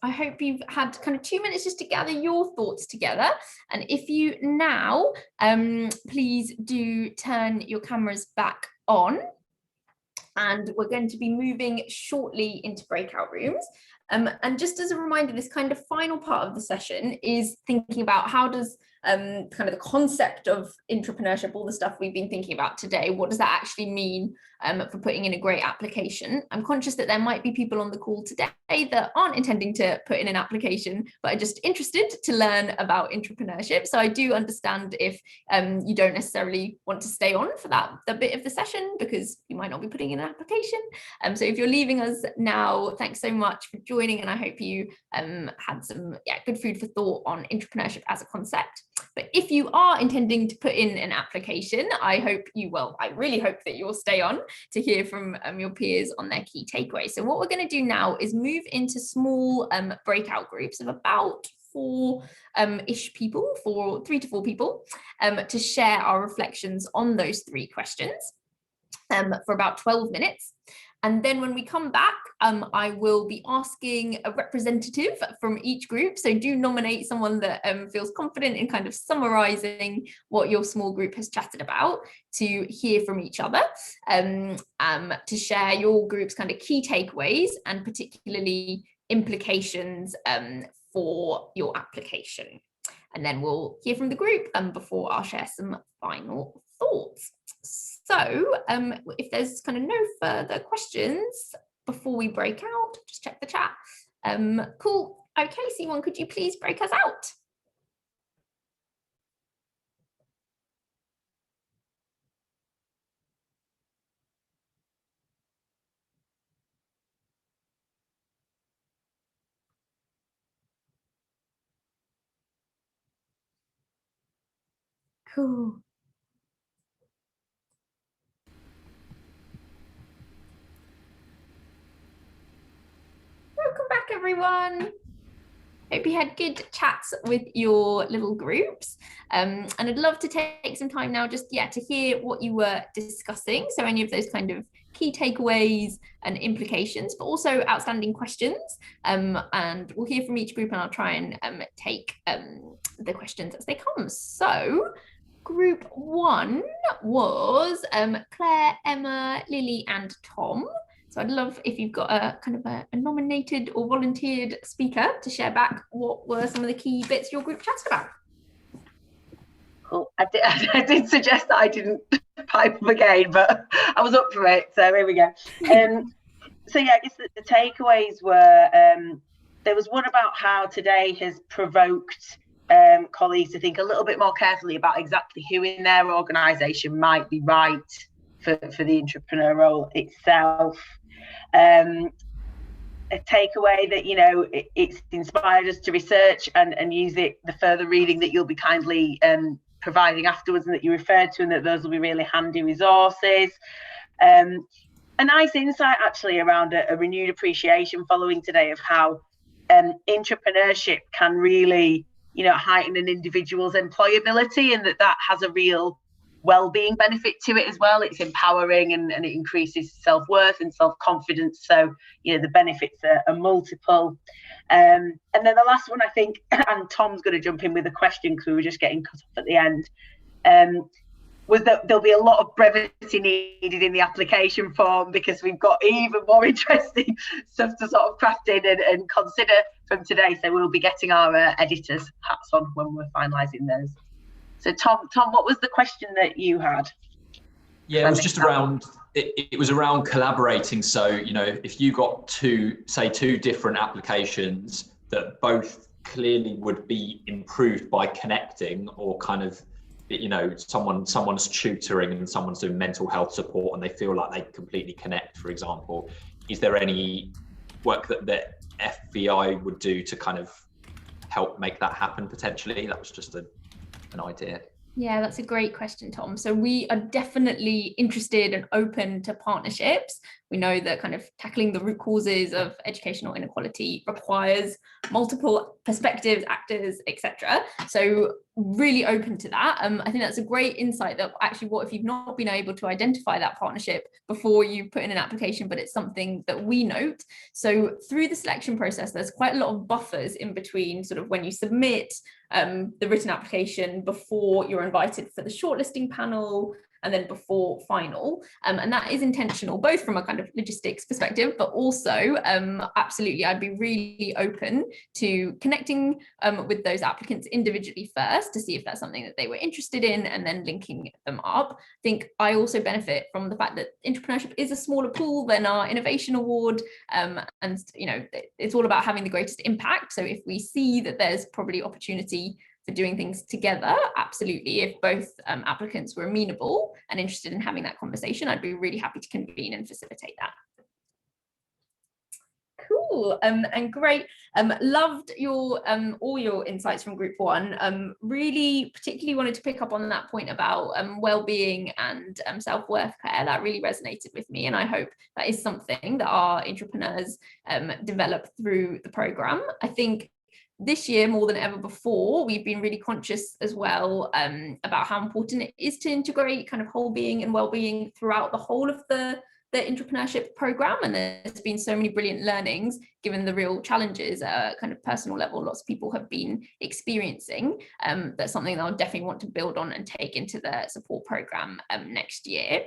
I hope you've had kind of 2 minutes just to gather your thoughts together. And if you now, please do turn your cameras back on. And we're going to be moving shortly into breakout rooms. And just as a reminder, this kind of final part of the session is thinking about how does kind of the concept of intrapreneurship, all the stuff we've been thinking about today, what does that actually mean for putting in a great application? I'm conscious that there might be people on the call today that aren't intending to put in an application, but are just interested to learn about intrapreneurship. So I do understand if you don't necessarily want to stay on for the bit of the session because you might not be putting in an application. So if you're leaving us now, thanks so much for joining, and I hope you had some good food for thought on intrapreneurship as a concept. But if you are intending to put in an application, I really hope that you'll stay on to hear from your peers on their key takeaways. So what we're going to do now is move into small breakout groups of about 4-ish people, 3 to 4 people, to share our reflections on those 3 questions for about 12 minutes. And then when we come back, I will be asking a representative from each group. So do nominate someone that feels confident in kind of summarising what your small group has chatted about to hear from each other, to share your group's kind of key takeaways and particularly implications for your application. And then we'll hear from the group before I'll share some final thoughts. So if there's kind of no further questions before we break out, just check the chat. Cool. Okay, Simon, could you please break us out? Cool. Welcome back, everyone. Hope you had good chats with your little groups. And I'd love to take some time now just, to hear what you were discussing. So any of those kind of key takeaways and implications, but also outstanding questions. And we'll hear from each group and I'll try and take the questions as they come. So group 1 was Claire, Emma, Lily and Tom. So I'd love if you've got a kind of a nominated or volunteered speaker to share back what were some of the key bits your group chatted about. Cool. I did suggest that I didn't pipe up again, but I was up for it. So here we go. So I guess the takeaways were there was one about how today has provoked colleagues to think a little bit more carefully about exactly who in their organisation might be right for the intrapreneur role itself. A takeaway that it's inspired us to research and use the further reading that you'll be kindly providing afterwards and that you referred to, and that those will be really handy resources. A nice insight actually around a renewed appreciation following today of how intrapreneurship can really heighten an individual's employability, and that has a real well-being benefit to it as well. It's empowering and it increases self-worth and self-confidence. So the benefits are multiple. And then the last one, I think, and Tom's going to jump in with a question because we were just getting cut off at the end, was that there'll be a lot of brevity needed in the application form because we've got even more interesting stuff to sort of craft in and consider from today. So we'll be getting our editors' hats on when we're finalising those. So Tom, what was the question that you had? Yeah, it was just around, it was around collaborating. So, if you got two different applications that both clearly would be improved by connecting, or kind of, someone's tutoring and someone's doing mental health support and they feel like they completely connect, for example, is there any work that FEI would do to kind of help make that happen potentially? That was just an idea. Yeah, that's a great question, Tom. So we are definitely interested and open to partnerships We know that kind of tackling the root causes of educational inequality requires multiple perspectives, actors, etc. So really open to that. I think that's a great insight, that actually, what if you've not been able to identify that partnership before you put in an application, but it's something that we note. So through the selection process, there's quite a lot of buffers in between sort of when you submit the written application, before you're invited for the shortlisting panel, and then before final. And that is intentional, both from a kind of logistics perspective, but also absolutely, I'd be really open to connecting with those applicants individually first to see if that's something that they were interested in, and then linking them up. I think I also benefit from the fact that Intrapreneurship is a smaller pool than our Innovation Award, and you know, it's all about having the greatest impact. So if we see that there's probably opportunity for doing things together, absolutely, if both applicants were amenable and interested in having that conversation, I'd be really happy to convene and facilitate that. Cool, and great. Loved your all your insights from group one. Really particularly wanted to pick up on that point about well-being and self-worth care. That really resonated with me, and I hope that is something that our entrepreneurs develop through the program. I think this year, more than ever before, we've been really conscious as well about how important it is to integrate kind of whole being and well-being throughout the whole of the Intrapreneurship program. And there's been so many brilliant learnings given the real challenges at a kind of personal level lots of people have been experiencing. That's something that I'll definitely want to build on and take into the support program next year.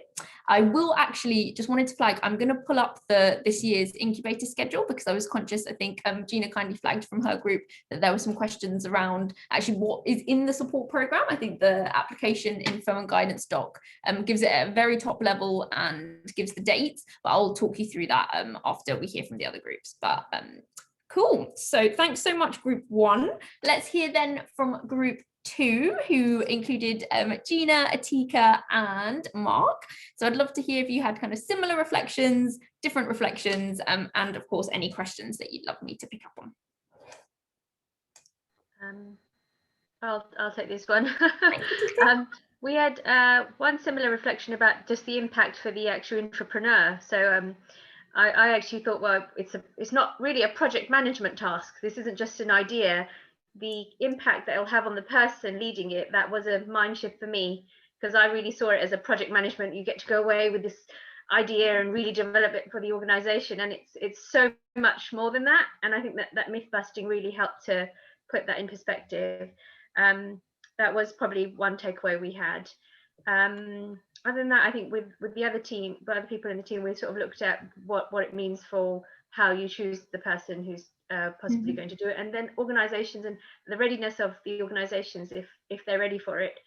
I will actually just wanted to flag, I'm going to pull up this year's incubator schedule, because I was conscious, I think Gina kindly flagged from her group that there were some questions around actually what is in the support program. I think the application info and guidance doc gives it at a very top level and gives the dates, but I'll talk you through that after we hear from the other groups. But cool, so thanks so much group one. Let's hear then from group two, who included Gina, Atika and Mark. So I'd love to hear if you had kind of similar reflections, different reflections, and of course any questions that you'd love me to pick up on. I'll take this one. We had one similar reflection about just the impact for the actual entrepreneur. So I actually thought, well, it's not really a project management task. This isn't just an idea. The impact that it'll have on the person leading it, that was a mind shift for me, because I really saw it as a project management. You get to go away with this idea and really develop it for the organization, and it's so much more than that. And I think that myth busting really helped to put that in perspective. That was probably one takeaway we had. Other than that, I think with the other people in the team, we sort of looked at what it means for how you choose the person who's possibly going to do it, and then organizations and the readiness of the organizations if they're ready for it.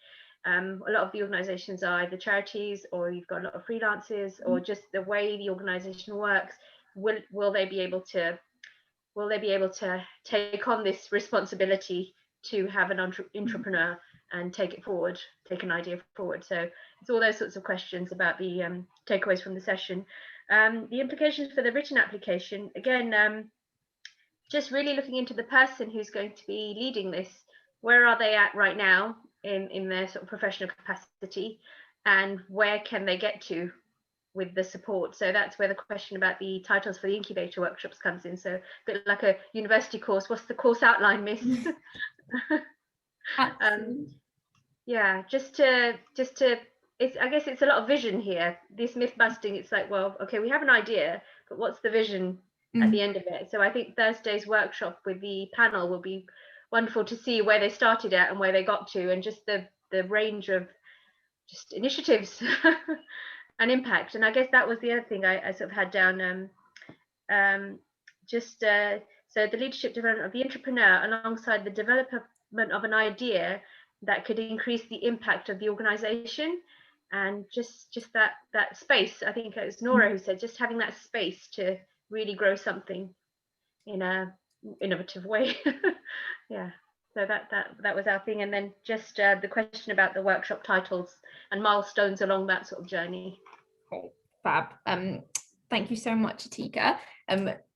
A lot of the organizations are either charities, or you've got a lot of freelancers, or just the way the organization works. Will they be able to take on this responsibility to have an entrepreneur and take an idea forward? So it's all those sorts of questions about the takeaways from the session. The implications for the written application, again, just really looking into the person who's going to be leading this. Where are they at right now in their sort of professional capacity, and where can they get to with the support? So that's where the question about the titles for the incubator workshops comes in. So a bit like a university course, what's the course outline, miss? Yeah, just to I guess it's a lot of vision here. This myth busting, it's like, well, okay, we have an idea, but what's the vision at the end of it? So I think Thursday's workshop with the panel will be wonderful to see where they started at and where they got to, and just the range of just initiatives and impact. And I guess that was the other thing I sort of had down, so the leadership development of the entrepreneur alongside the development of an idea that could increase the impact of the organization, and just that space. I think it was Nora who said just having that space to really grow something in a innovative way. Yeah, so that was our thing. And then just the question about the workshop titles and milestones along that sort of journey. Fab. Thank you so much, Atika.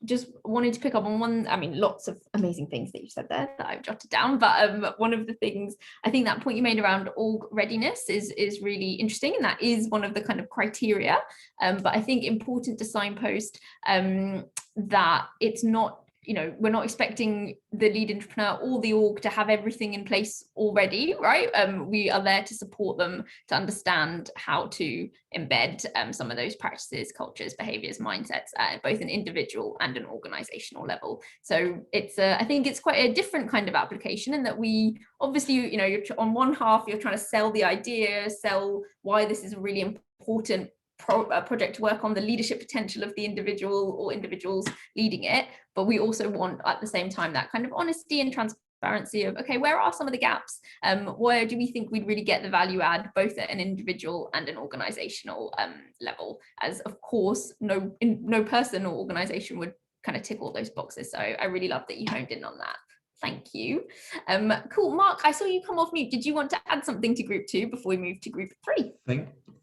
Just wanted to pick up on one, I mean, lots of amazing things that you said there that I've jotted down, but one of the things, I think that point you made around org readiness is really interesting, and that is one of the kind of criteria, but I think important to signpost that it's not, you know, we're not expecting the lead entrepreneur or the org to have everything in place already, right? We are there to support them to understand how to embed some of those practices, cultures, behaviors, mindsets at both an individual and an organizational level. So it's I think it's quite a different kind of application, in that we obviously, you know, you're on one half, you're trying to sell the idea, sell why this is a really important project to work on, the leadership potential of the individual or individuals leading it, but we also want at the same time that kind of honesty and transparency of, okay, where are some of the gaps, where do we think we'd really get the value add both at an individual and an organizational level, as of course no person or organization would kind of tick all those boxes. So I really love that you honed in on that. Thank you. Cool. Mark, I saw you come off mute. Did you want to add something to group 2 before we move to group 3?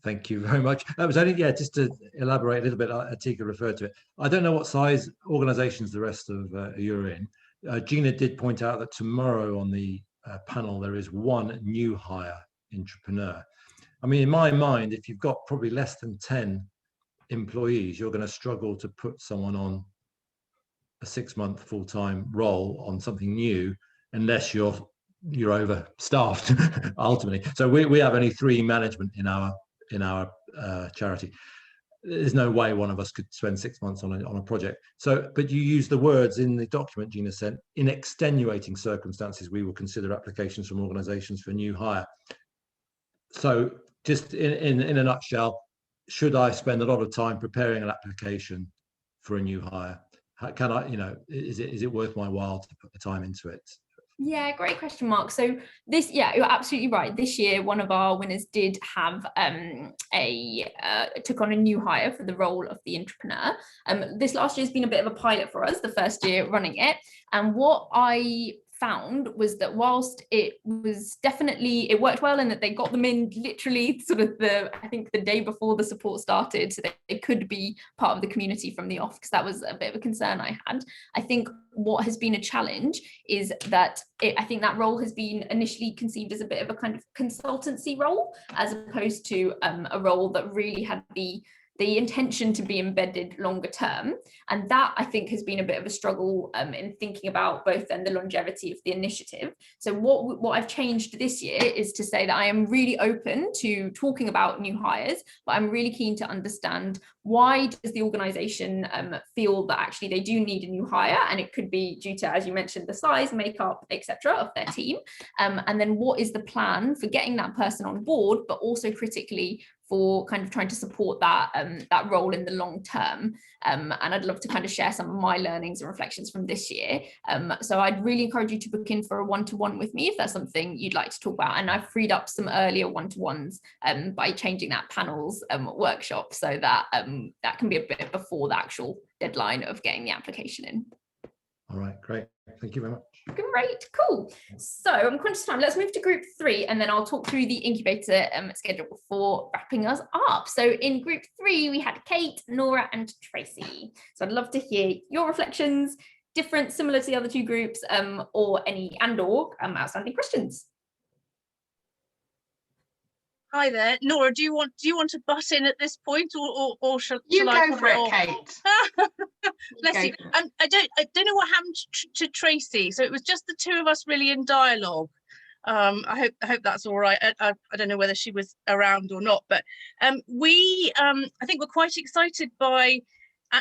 Thank you very much. That was only, just to elaborate a little bit, Atika referred to it. I don't know what size organizations the rest of you're in. Gina did point out that tomorrow on the panel, there is one new hire entrepreneur. I mean, in my mind, if you've got probably less than 10 employees, you're going to struggle to put someone on a 6-month full-time role on something new, unless you're overstaffed ultimately. So we have only 3 management in our charity. There's no way one of us could spend 6 months on a project. So, but you use the words in the document Gina sent: in extenuating circumstances, we will consider applications from organizations for new hire. So just in a nutshell, should I spend a lot of time preparing an application for a new hire? Can I, is it worth my while to put the time into it? Yeah, great question, Mark. So this, you're absolutely right. This year, one of our winners did have took on a new hire for the role of the entrepreneur. This last year has been a bit of a pilot for us, the first year running it. And what I found was that whilst it worked well, and that they got them in literally sort of I think the day before the support started, so they could be part of the community from the off, because that was a bit of a concern I had. I think what has been a challenge is that I think that role has been initially conceived as a bit of a kind of consultancy role, as opposed to a role that really had the intention to be embedded longer term. And that, I think, has been a bit of a struggle in thinking about both then the longevity of the initiative. So what I've changed this year is to say that I am really open to talking about new hires, but I'm really keen to understand, why does the organization feel that actually they do need a new hire? And it could be due to, as you mentioned, the size, makeup, etc. of their team. And then what is the plan for getting that person on board, but also critically for kind of trying to support that role in the long term. And I'd love to kind of share some of my learnings and reflections from this year. So I'd really encourage you to book in for a one-to-one with me if that's something you'd like to talk about. And I've freed up some earlier one-to-ones by changing that panels workshop, so that that can be a bit before the actual deadline of getting the application in. All right, great. Thank you very much. Great, cool. So I'm conscious of time. Let's move to group 3, and then I'll talk through the incubator schedule before wrapping us up. So in group 3, we had Kate, Nora, and Tracy. So I'd love to hear your reflections, different, similar to the other 2 groups, or any outstanding questions. Hi there, Nora. Do you want to butt in at this point, or shall I go for it, Kate? Bless you. I don't know what happened to Tracy. So it was just the 2 of us really in dialogue. I hope that's all right. I don't know whether she was around or not, but we I think we're quite excited by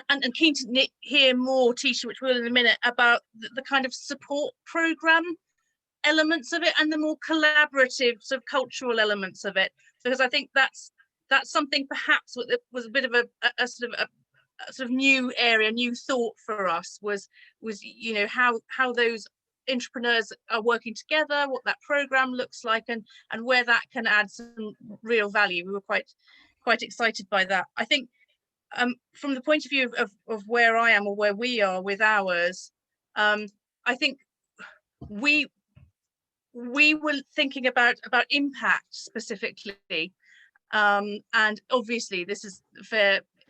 and keen to hear more, Tisha, which we'll in a minute, about the kind of support program elements of it and the more collaborative sort of cultural elements of it, because I think that's something perhaps that was a bit of a sort of new area, new thought for us, was how those entrepreneurs are working together, what that program looks like, and where that can add some real value. We were quite excited by that. I think from the point of view of where I am or where we are with ours, I think we were thinking about impact specifically, and obviously this is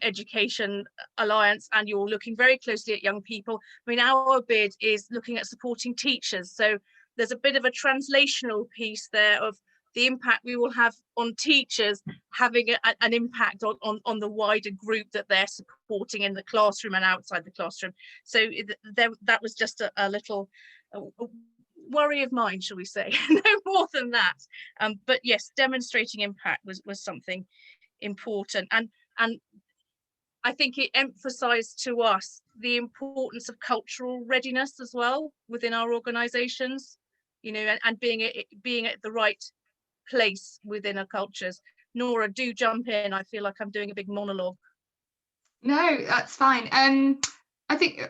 Education Alliance, and you're looking very closely at young people. I mean, our bid is looking at supporting teachers. So there's a bit of a translational piece there of the impact we will have on teachers having an impact on the wider group that they're supporting in the classroom and outside the classroom. So that was just a little worry of mine, shall we say, no more than that. But yes, demonstrating impact was something important, and I think it emphasised to us the importance of cultural readiness as well within our organisations, you know, and being at the right place within our cultures. Nora, do jump in. I feel like I'm doing a big monologue. No, that's fine. I think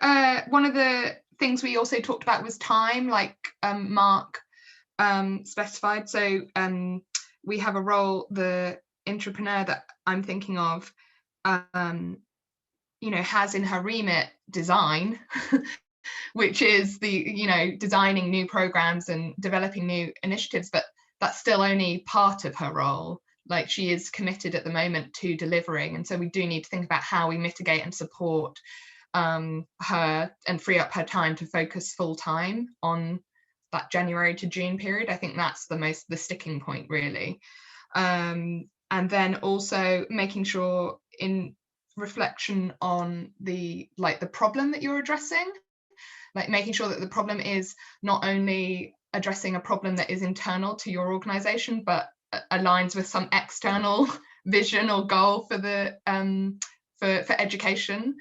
one of the things we also talked about was time, like Mark specified. So we have a role, the intrapreneur that I'm thinking of, you know, has in her remit design, which is the, you know, designing new programs and developing new initiatives, but that's still only part of her role. Like, she is committed at the moment to delivering, and so we do need to think about how we mitigate and support her and free up her time to focus full time on that January to June period. I think that's the sticking point, really. And then also making sure, in reflection on the problem that you're addressing, like making sure that the problem is not only addressing a problem that is internal to your organization, but aligns with some external vision or goal for the for education,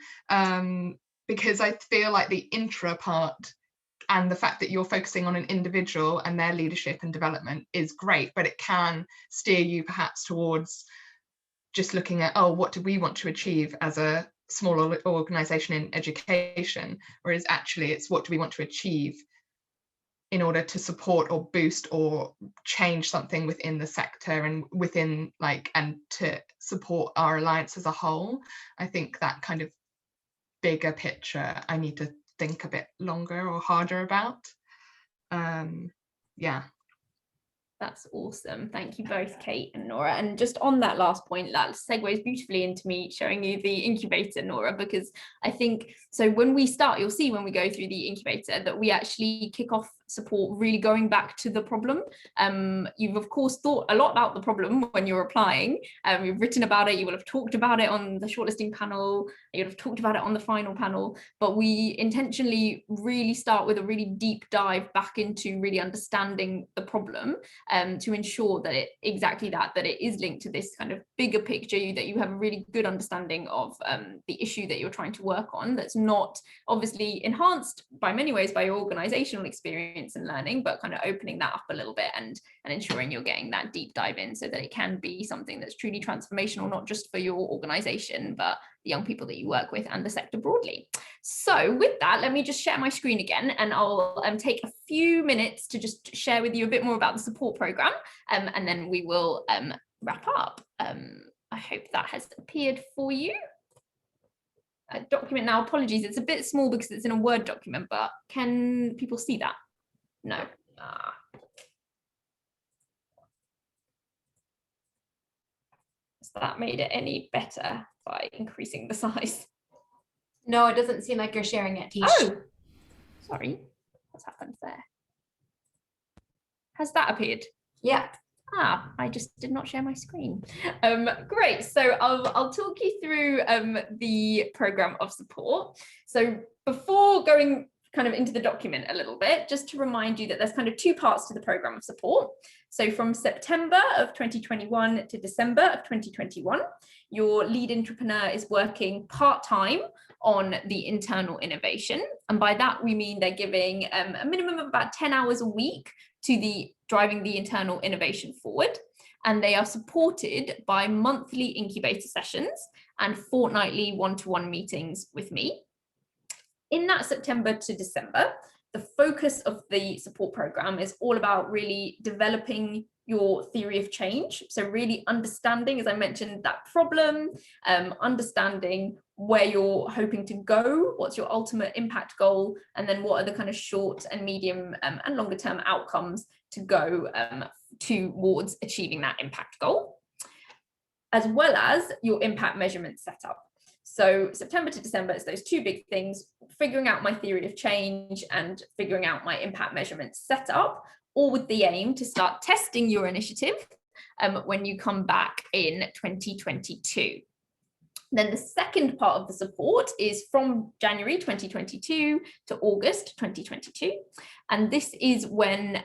because I feel like the intra part and the fact that you're focusing on an individual and their leadership and development is great, but it can steer you perhaps towards just looking at, oh, what do we want to achieve as a small organization in education, whereas actually it's what do we want to achieve in order to support or boost or change something within the sector and within and to support our alliance as a whole. I think that kind of bigger picture I need to think a bit longer or harder about. Yeah. That's awesome. Thank you both, Kate and Nora. And just on that last point, that segues beautifully into me showing you the incubator, Nora, because I think, so when we start, you'll see when we go through the incubator that we actually kick off support really going back to the problem. You've of course thought a lot about the problem when you're applying. You've written about it, you will have talked about it on the shortlisting panel, you would have talked about it on the final panel, but we intentionally really start with a really deep dive back into really understanding the problem, to ensure that it is linked to this kind of bigger picture, that you have a really good understanding of the issue that you're trying to work on, that's not obviously enhanced by many ways by your organizational experience and learning, but kind of opening that up a little bit and ensuring you're getting that deep dive in so that it can be something that's truly transformational, not just for your organization, but the young people that you work with and the sector broadly. So with that, let me just share my screen again, and I'll take a few minutes to just share with you a bit more about the support program, and then we will wrap up. I hope that has appeared for you. Document now, apologies, it's a bit small because it's in a Word document, but can people see that? No. Has that made it any better by increasing the size? No, it doesn't seem like you're sharing it, Tish. Oh, sorry. What's happened there? Has that appeared? Yeah. I just did not share my screen. Great, so I'll talk you through the program of support. So before going kind of into the document a little bit, just to remind you that there's kind of two parts to the program of support. So from September of 2021 to December of 2021, your lead intrapreneur is working part-time on the internal innovation. And by that, we mean they're giving a minimum of about 10 hours a week to the driving the internal innovation forward. And they are supported by monthly incubator sessions and fortnightly one-to-one meetings with me. In that September to December, the focus of the support program is all about really developing your theory of change. So really understanding, as I mentioned, that problem, understanding where you're hoping to go, what's your ultimate impact goal, and then what are the kind of short and medium and longer term outcomes to go towards achieving that impact goal, as well as your impact measurement setup. So September to December is those two big things, figuring out my theory of change and figuring out my impact measurement setup, all with the aim to start testing your initiative when you come back in 2022. Then the second part of the support is from January 2022 to August 2022. And this is when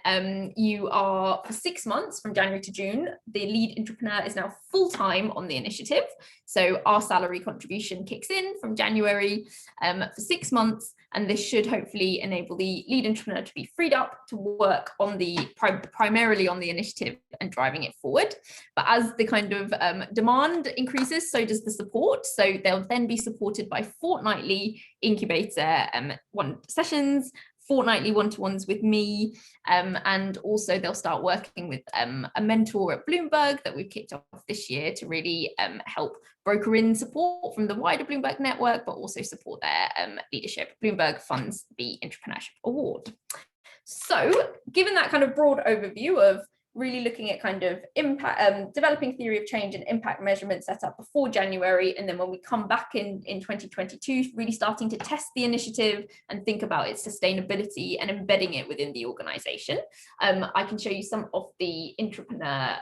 you are, for 6 months, from January to June, the lead entrepreneur is now full-time on the initiative. So our salary contribution kicks in from January for 6 months, and this should hopefully enable the lead entrepreneur to be freed up to work on primarily on the initiative and driving it forward. But as the kind of demand increases, so does the support. So they'll then be supported by fortnightly incubator sessions, fortnightly one-to-ones with me, and also they'll start working with a mentor at Bloomberg that we've kicked off this year to really help broker in support from the wider Bloomberg network, but also support their leadership. Bloomberg funds the Intrapreneurship Award. So given that kind of broad overview of really looking at kind of impact, developing theory of change and impact measurement setup before January, and then when we come back in 2022, really starting to test the initiative and think about its sustainability and embedding it within the organization. I can show you some of the intrapreneur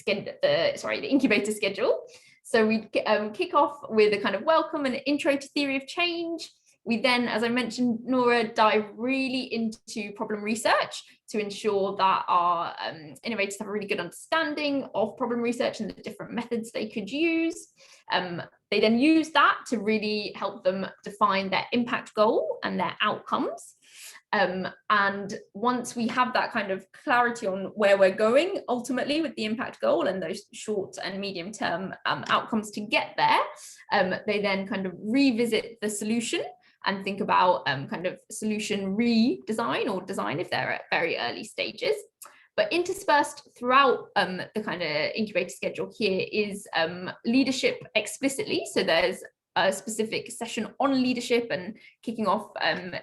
the incubator schedule. So we kick off with a kind of welcome and intro to theory of change. We then, as I mentioned, Nora, dive really into problem research to ensure that our innovators have a really good understanding of problem research and the different methods they could use. They then use that to really help them define their impact goal and their outcomes. And once we have that kind of clarity on where we're going ultimately with the impact goal and those short and medium term outcomes to get there, they then kind of revisit the solution and think about kind of solution redesign or design if they're at very early stages. But interspersed throughout the kind of incubator schedule here is leadership explicitly. So there's a specific session on leadership and kicking off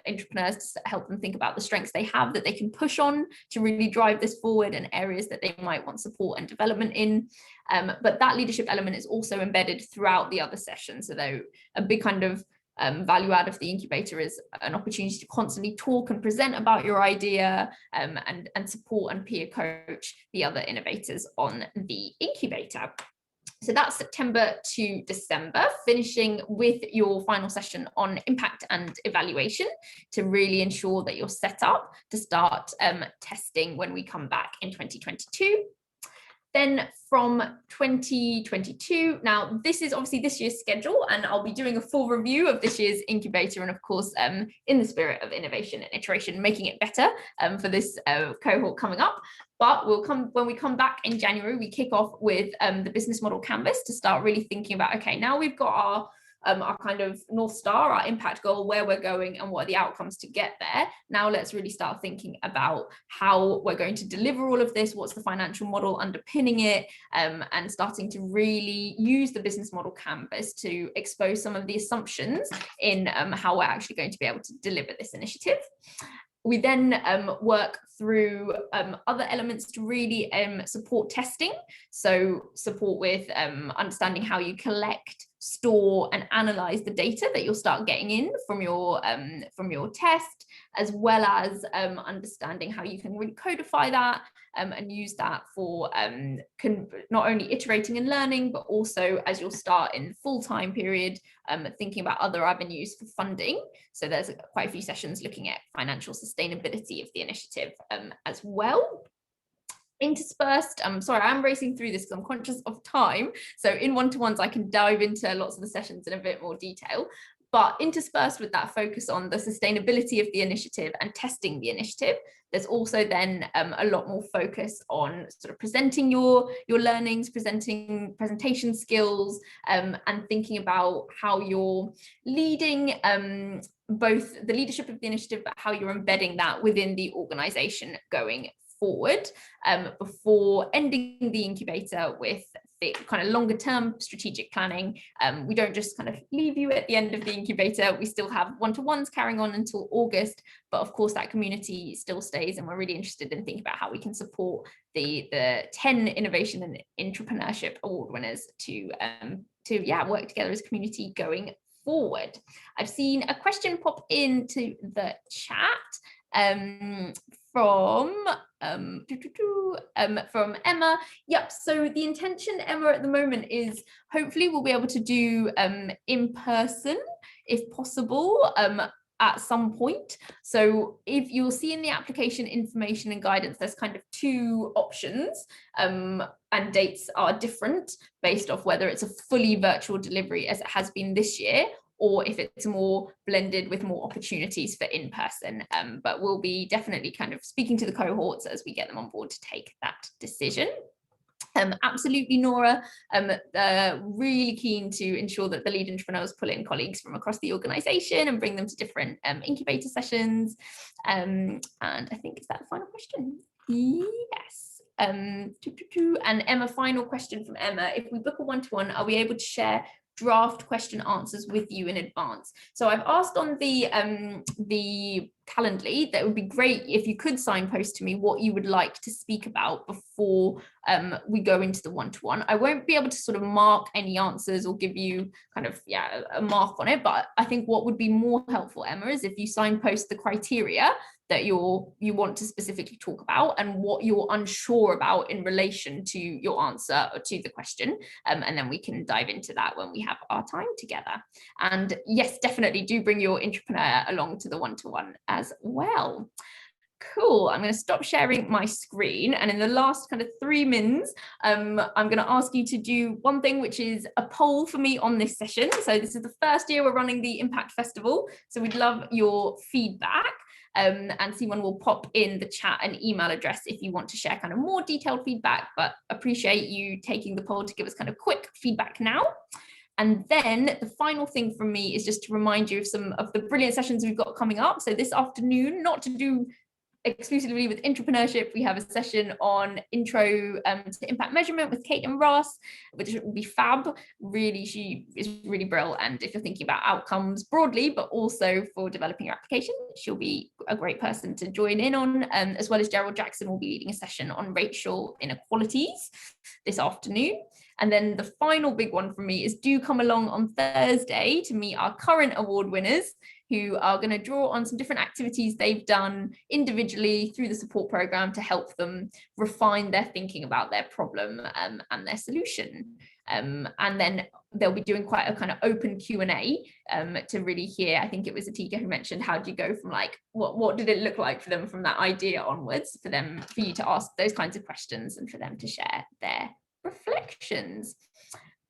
entrepreneurs to help them think about the strengths they have that they can push on to really drive this forward and areas that they might want support and development in. But that leadership element is also embedded throughout the other sessions. So though a big kind of value add of the incubator is an opportunity to constantly talk and present about your idea and support and peer coach the other innovators on the incubator. So that's September to December, finishing with your final session on impact and evaluation to really ensure that you're set up to start testing when we come back in 2022. Then from 2022, now this is obviously this year's schedule, and I'll be doing a full review of this year's incubator, and of course, in the spirit of innovation and iteration, making it better for this cohort coming up. But when we come back in January, we kick off with the business model canvas to start really thinking about, okay, now we've got our kind of North Star, our impact goal, where we're going and what are the outcomes to get there. Now let's really start thinking about how we're going to deliver all of this, what's the financial model underpinning it, and starting to really use the business model canvas to expose some of the assumptions in how we're actually going to be able to deliver this initiative. We then work through other elements to really support testing. So support with understanding how you collect, store and analyze the data that you'll start getting in from your test, as well as understanding how you can really codify that and use that for not only iterating and learning, but also as you'll start in full-time period, thinking about other avenues for funding. So there's quite a few sessions looking at financial sustainability of the initiative as well. Interspersed, sorry, I'm racing through this because I'm conscious of time. So in one-to-ones, I can dive into lots of the sessions in a bit more detail. But interspersed with that focus on the sustainability of the initiative and testing the initiative, there's also then a lot more focus on sort of presenting your learnings, presentation skills, and thinking about how you're leading both the leadership of the initiative, but how you're embedding that within the organization going forward, before ending the incubator with the kind of longer term strategic planning. We don't just kind of leave you at the end of the incubator. We still have one-to-ones carrying on until August, but of course that community still stays, and we're really interested in thinking about how we can support the 10 Innovation and Intrapreneurship Award winners to work together as a community going forward. I've seen a question pop into the chat from Emma. Yep, so the intention, Emma, at the moment is hopefully we'll be able to do in person if possible at some point. So if you'll see in the application information and guidance, there's kind of two options, and dates are different based off whether it's a fully virtual delivery as it has been this year, or if it's more blended with more opportunities for in-person. But we'll be definitely kind of speaking to the cohorts as we get them on board to take that decision. Absolutely, Nora, really keen to ensure that the lead entrepreneurs pull in colleagues from across the organisation and bring them to different incubator sessions. And I think, is that the final question? Yes. And Emma, final question from Emma. If we book a one-to-one, are we able to share draft question answers with you in advance? So I've asked on the Calendly that it would be great if you could signpost to me what you would like to speak about before we go into the one-to-one. I won't be able to sort of mark any answers or give you kind of a mark on it, but I think what would be more helpful, Emma, is if you signpost the criteria that you want to specifically talk about and what you're unsure about in relation to your answer or to the question, and then we can dive into that when we have our time together. And yes, definitely do bring your entrepreneur along to the one-to-one as well. Cool, I'm going to stop sharing my screen, and in the last kind of 3 minutes, I'm going to ask you to do one thing, which is a poll for me on this session. So this is the first year we're running the Impact Festival, so we'd love your feedback. And Simon will pop in the chat an email address if you want to share kind of more detailed feedback, but appreciate you taking the poll to give us kind of quick feedback now. And then the final thing from me is just to remind you of some of the brilliant sessions we've got coming up. So this afternoon, not to do exclusively with entrepreneurship, we have a session on intro to impact measurement with Kate and Ross, which will be fab. Really, she is really brilliant, and if you're thinking about outcomes broadly but also for developing your application, she'll be a great person to join in on, as well as Gerald Jackson will be leading a session on racial inequalities this afternoon. And then the final big one from me is do come along on Thursday to meet our current award winners, who are going to draw on some different activities they've done individually through the support program to help them refine their thinking about their problem and their solution. And then they'll be doing quite a kind of open Q&A to really hear. I think it was Atika who mentioned, how do you go from like, what did it look like for them from that idea onwards, for you to ask those kinds of questions and for them to share their reflections.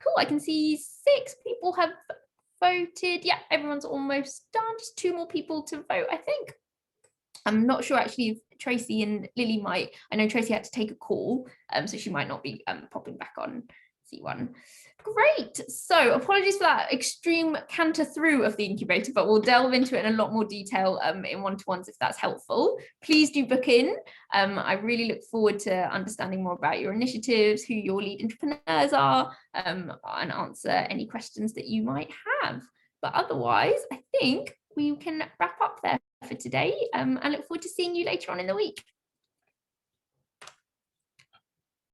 Cool, I can see 6 people have voted. Yeah, everyone's almost done, just 2 more people to vote, I think. I'm not sure actually if Tracy and Lily might, I know Tracy had to take a call, so she might not be popping back on C1. Great, so apologies for that extreme canter through of the incubator, but we'll delve into it in a lot more detail in one-to-ones if that's helpful. Please do book in. I really look forward to understanding more about your initiatives, who your lead entrepreneurs are, and answer any questions that you might have. But otherwise, I think we can wrap up there for today, and look forward to seeing you later on in the week.